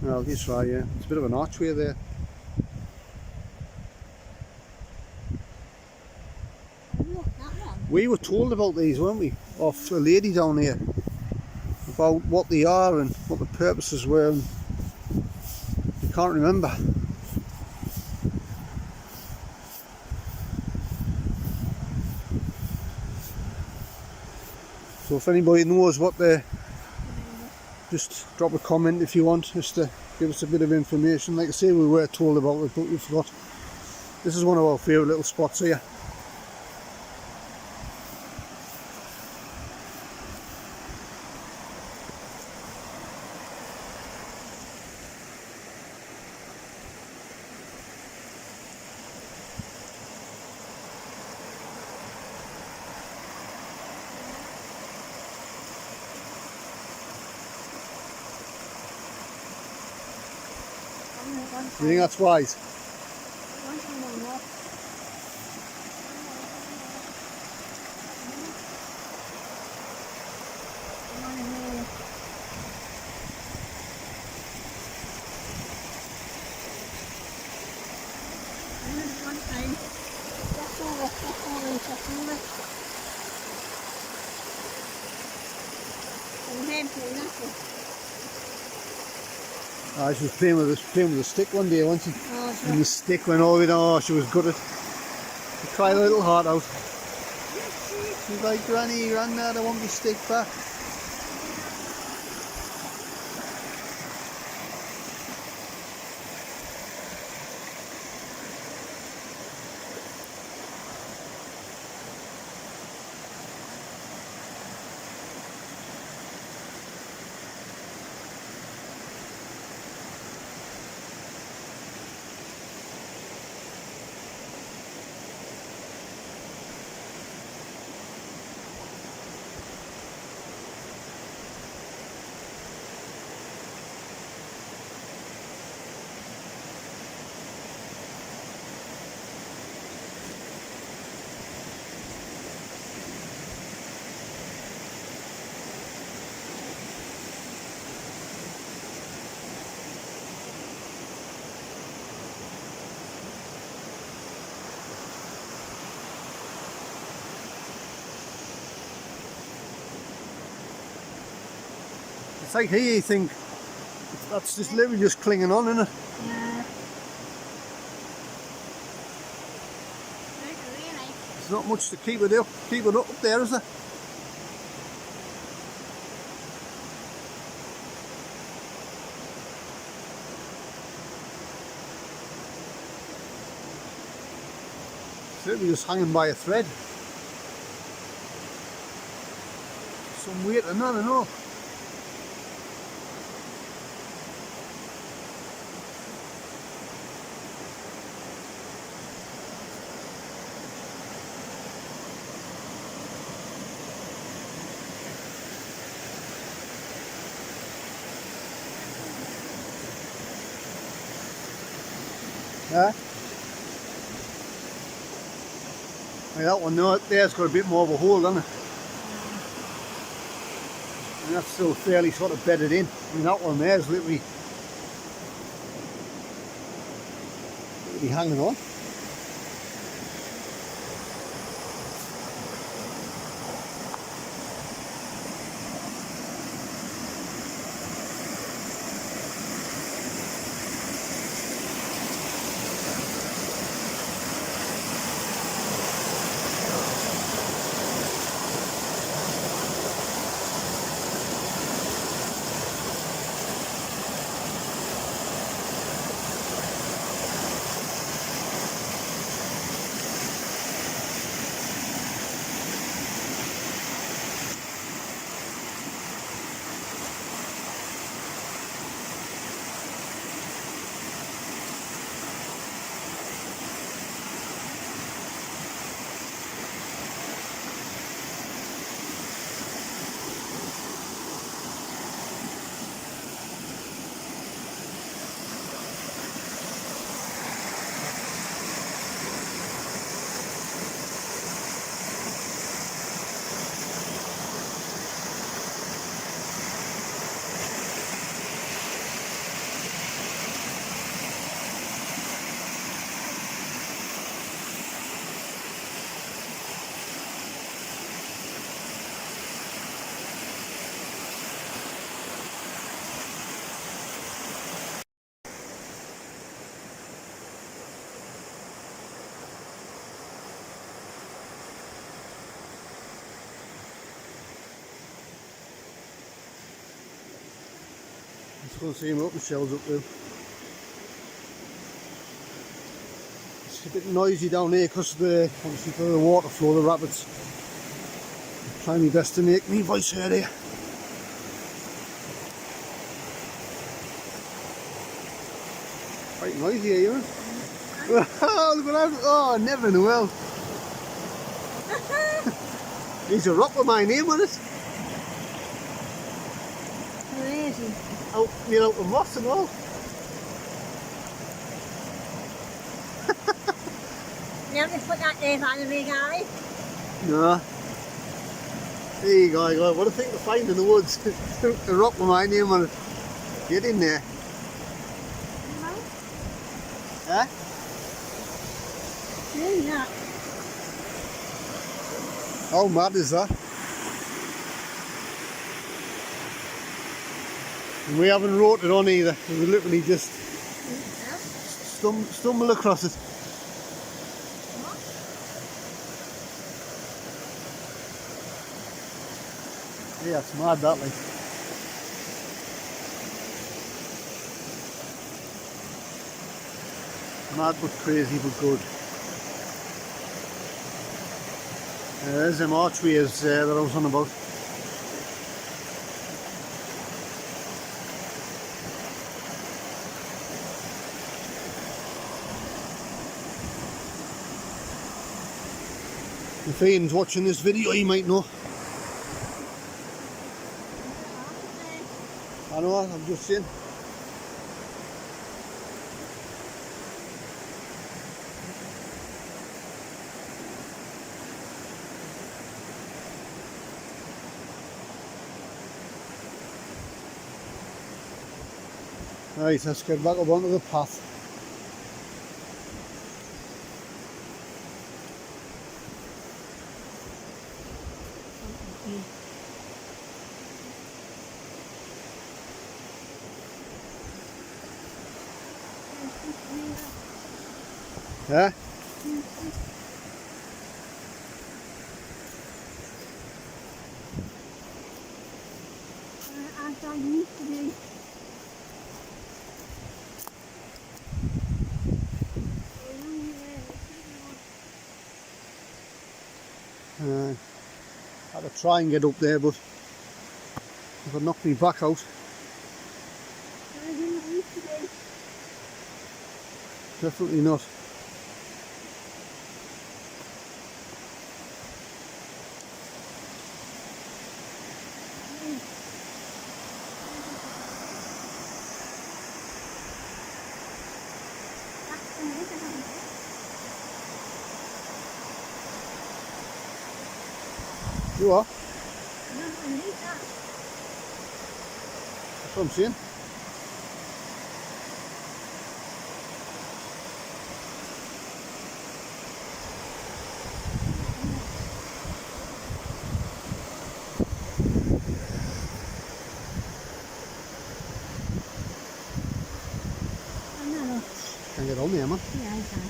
Well, you try, yeah. It's a bit of an archway there. Look, that one. We were told about these, weren't we? Off a lady down here. About what they are and what the purposes were. And I can't remember. So if anybody knows what they're, just drop a comment if you want, just to give us a bit of information. Like I say, we were told about it, but we forgot. This is one of our favourite little spots here. You think that's wise? She was playing with a stick one day, wasn't she? Oh, sure. And the stick went over it. Oh, she was gutted. She cried her little heart out. She's like, Granny, Grandad, I want my stick back. It's like here you think that's just literally just clinging on, isn't it? Yeah. There's not much to keep it up there, is there? It's literally just hanging by a thread. Some weight in that, I know. Yeah. Like that one there's got a bit more of a hole, doesn't it? And that's still fairly sort of bedded in. I mean, that one there's literally hanging on. Can't see him up the shells up there. It's a bit noisy down here because obviously for the water flow, the rapids. I'm trying my best to make me voice heard here. Quite noisy here, you know. Oh, look at that! Oh, never in the world. There's a rock with my name on it. Crazy. Out, near out the moss and all. You have to put that there by the big eye. No. There you go, what a thing to find in the woods. A rock with my name on it. Get in there. Huh? Yeah. How mad is that? And we haven't wrote it on either. We literally just stumble across it. Yeah, it's mad that like. Mad but crazy but good. There's them archways that I was on about. If Ian's watching this video, he might know. I know, I'm just saying. Right, let's get back up onto the path. Yeah? I thought you used to be. I had to try and get up there, but if I knocked me back out. I didn't used to be. Definitely not. You are? That's what I'm saying. Can get on there, man. Yeah, I can.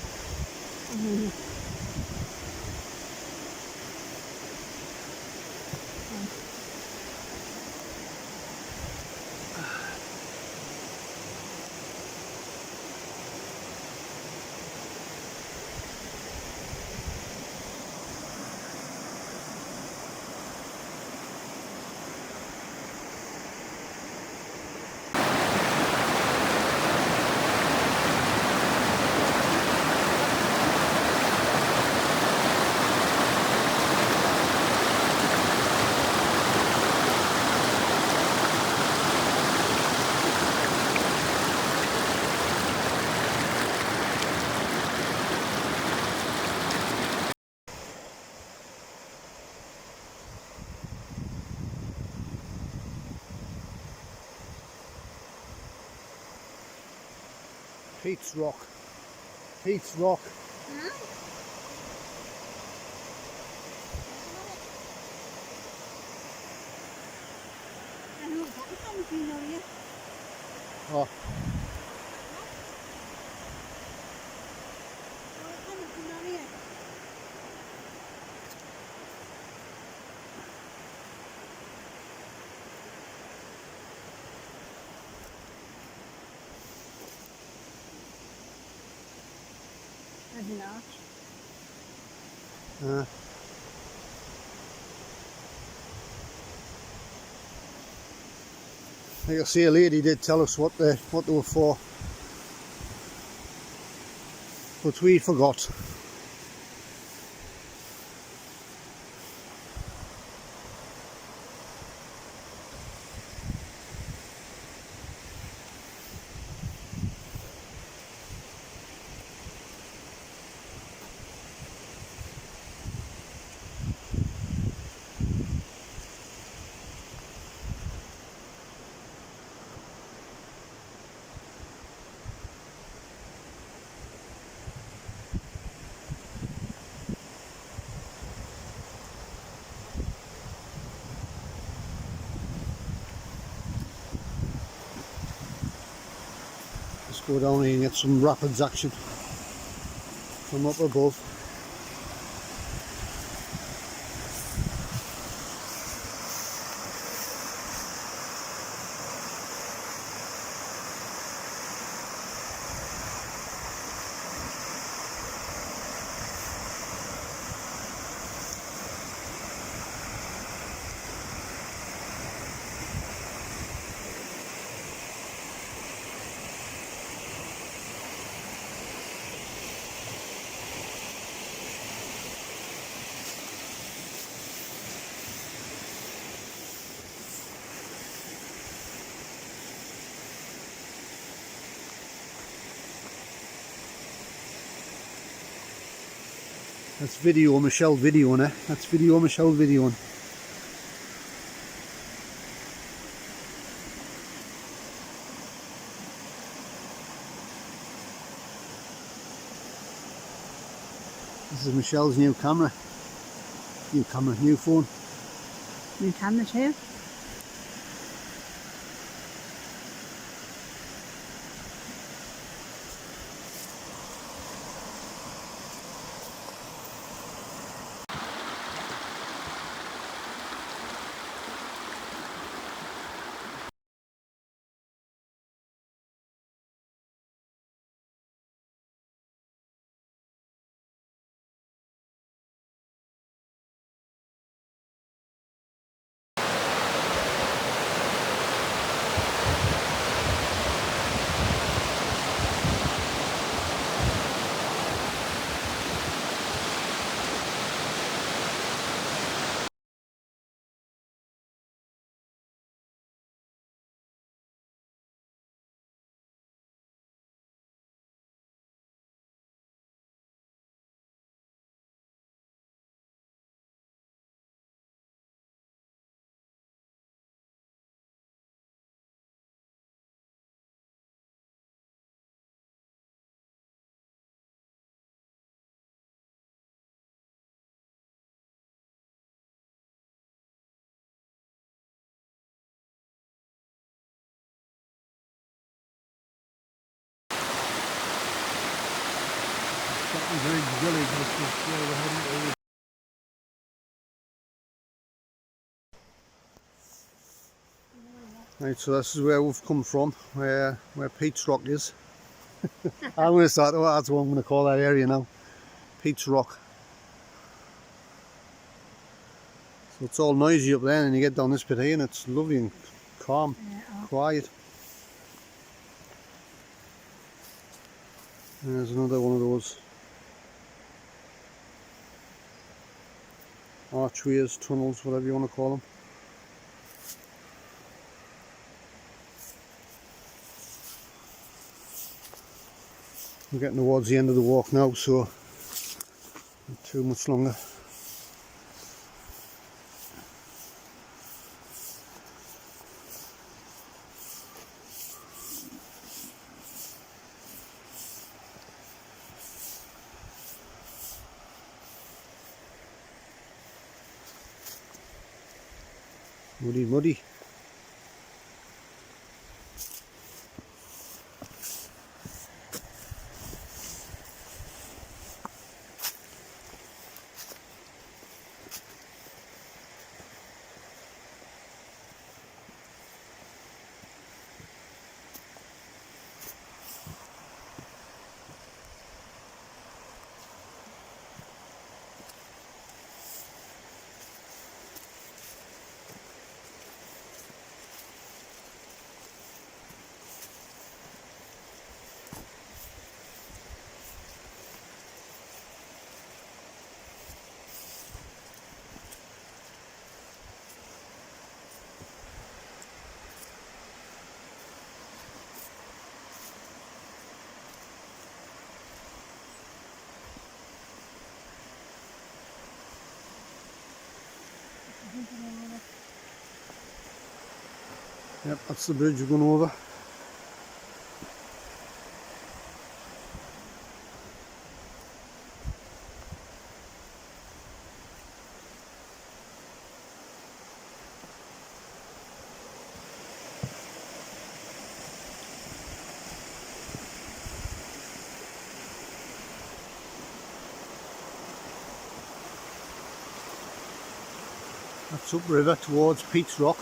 Pete's Rock. Pete's Rock. Huh? I know what comes in on you. Oh, There's an arch. Like I say, a lady did tell us what they were for, but we forgot. Let's go down here and get some rapids action from up above. That's video Michelle videoing, eh? That's video Michelle videoing. This is Michelle's new camera. New phone. New camera too. Right, so this is where we've come from, where Pete's Rock is. I'm going to start, well, that's what I'm going to call that area now, Pete's Rock. So it's all noisy up there, and you get down this bit here and it's lovely and calm, quiet. And there's another one of those archways, tunnels, whatever you want to call them. We're getting towards the end of the walk now, so not too much longer. Muddy, muddy. Yep, that's the bridge we're going over. That's upriver towards Pete's Rock.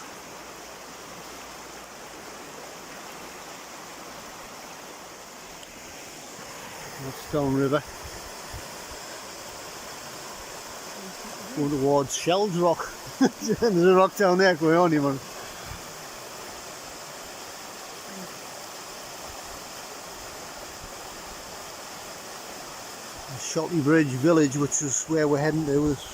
That's downriver. Going towards Shells Rock. There's a rock down there going on, you man. Shelty Bridge village, which is where we're heading to, is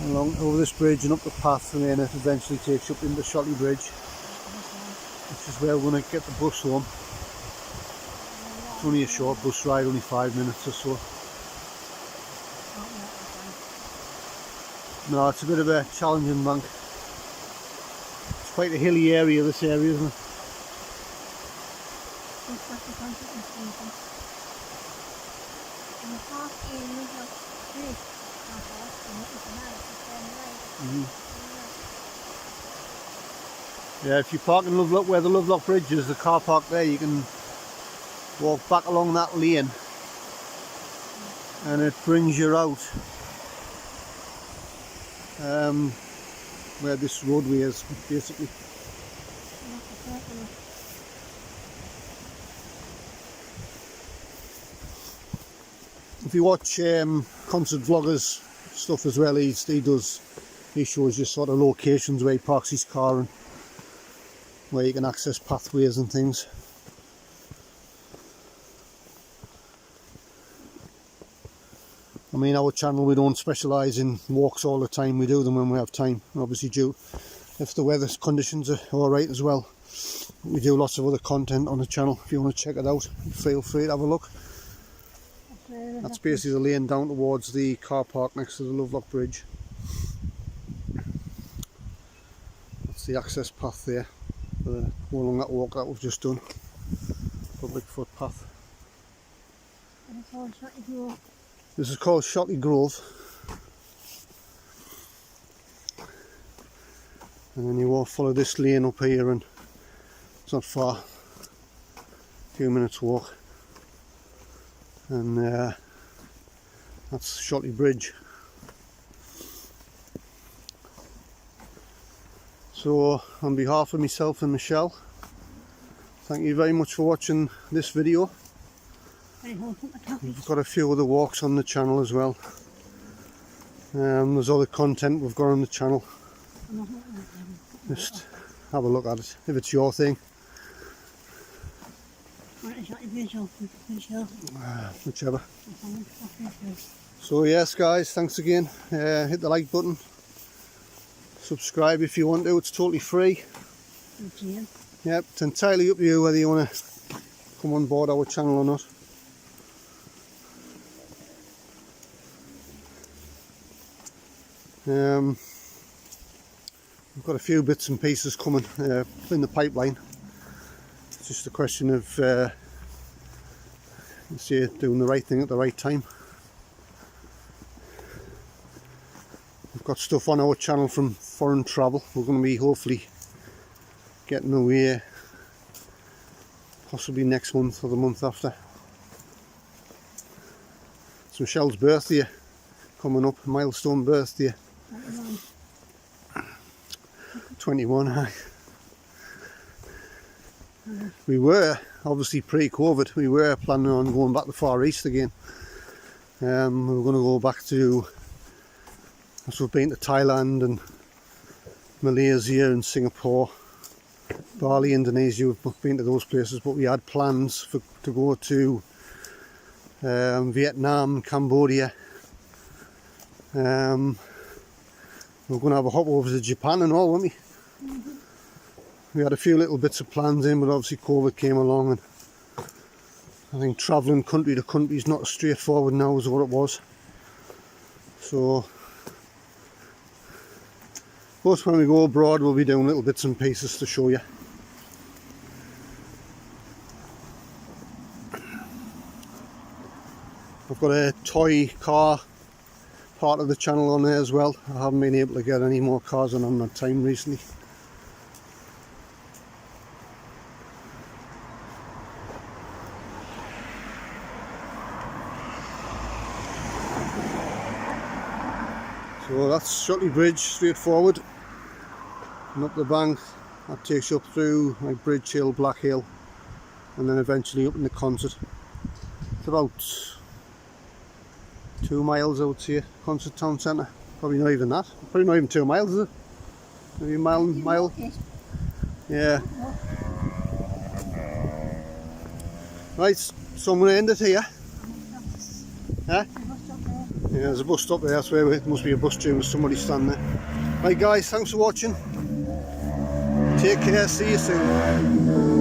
along over this bridge and up the path, and then it eventually takes you up into Shelty Bridge, which is where we're going to get the bus home. It's only a short bus ride, only 5 minutes or so. No, it's a bit of a challenging bank. It's quite a hilly area, this area, isn't it? Yeah, if you park in Lovelock, where the Lovelock Bridge is, the car park there, you can walk back along that lane and it brings you out where this roadway is, basically. If you watch concert vloggers stuff as well, he shows you sort of locations where he parks his car and where you can access pathways and things. I mean, our channel, we don't specialise in walks all the time, we do them when we have time, obviously due if the weather conditions are alright as well. We do lots of other content on the channel. If you want to check it out, feel free to have a look. That's basically the lane down towards the car park next to the Lovelock Bridge. That's the access path there for the go along that walk that we've just done. Public footpath. This is called Shotty Grove. And then you will follow this lane up here, and it's not far, a few minutes walk. And that's Shotty Bridge. So on behalf of myself and Michelle, thank you very much for watching this video. We've got a few other walks on the channel as well. There's other content we've got on the channel. Just have a look at it if it's your thing. Whichever. So yes guys, thanks again. Hit the like button. Subscribe if you want to, it's totally free. Yep, it's entirely up to you whether you want to come on board our channel or not. We've got a few bits and pieces coming in the pipeline. It's just a question of doing the right thing at the right time. We've got stuff on our channel from foreign travel. We're going to be hopefully getting away possibly next month or the month after. It's Michelle's birthday coming up, milestone birthday. 21. We were obviously pre-COVID, we were planning on going back to Far East again. We were going to go back to, so we've been to Thailand and Malaysia and Singapore, Bali, Indonesia. We've been to those places, but we had plans to go to Vietnam, Cambodia. We're going to have a hop over to Japan and all, weren't we? We had a few little bits of plans in, but obviously COVID came along, and I think travelling country to country is not as straightforward now as what it was. So But when we go abroad, we'll be doing little bits and pieces to show you. I've got a toy car part of the channel on there as well. I haven't been able to get any more cars on that time recently. So that's Shotley Bridge, straight forward and up the bank. That takes you up through like Bridge Hill, Black Hill, and then eventually up in the concert. It's about 2 miles, I would say, Concert Town Centre. Probably not even that. Probably not even 2 miles, is it? Maybe a mile. Yeah. Right, so I'm going to end it here. Huh? Yeah, there's a bus stop there, that's where it must be a bus due, somebody standing there. Right guys, thanks for watching. Take care, see you soon.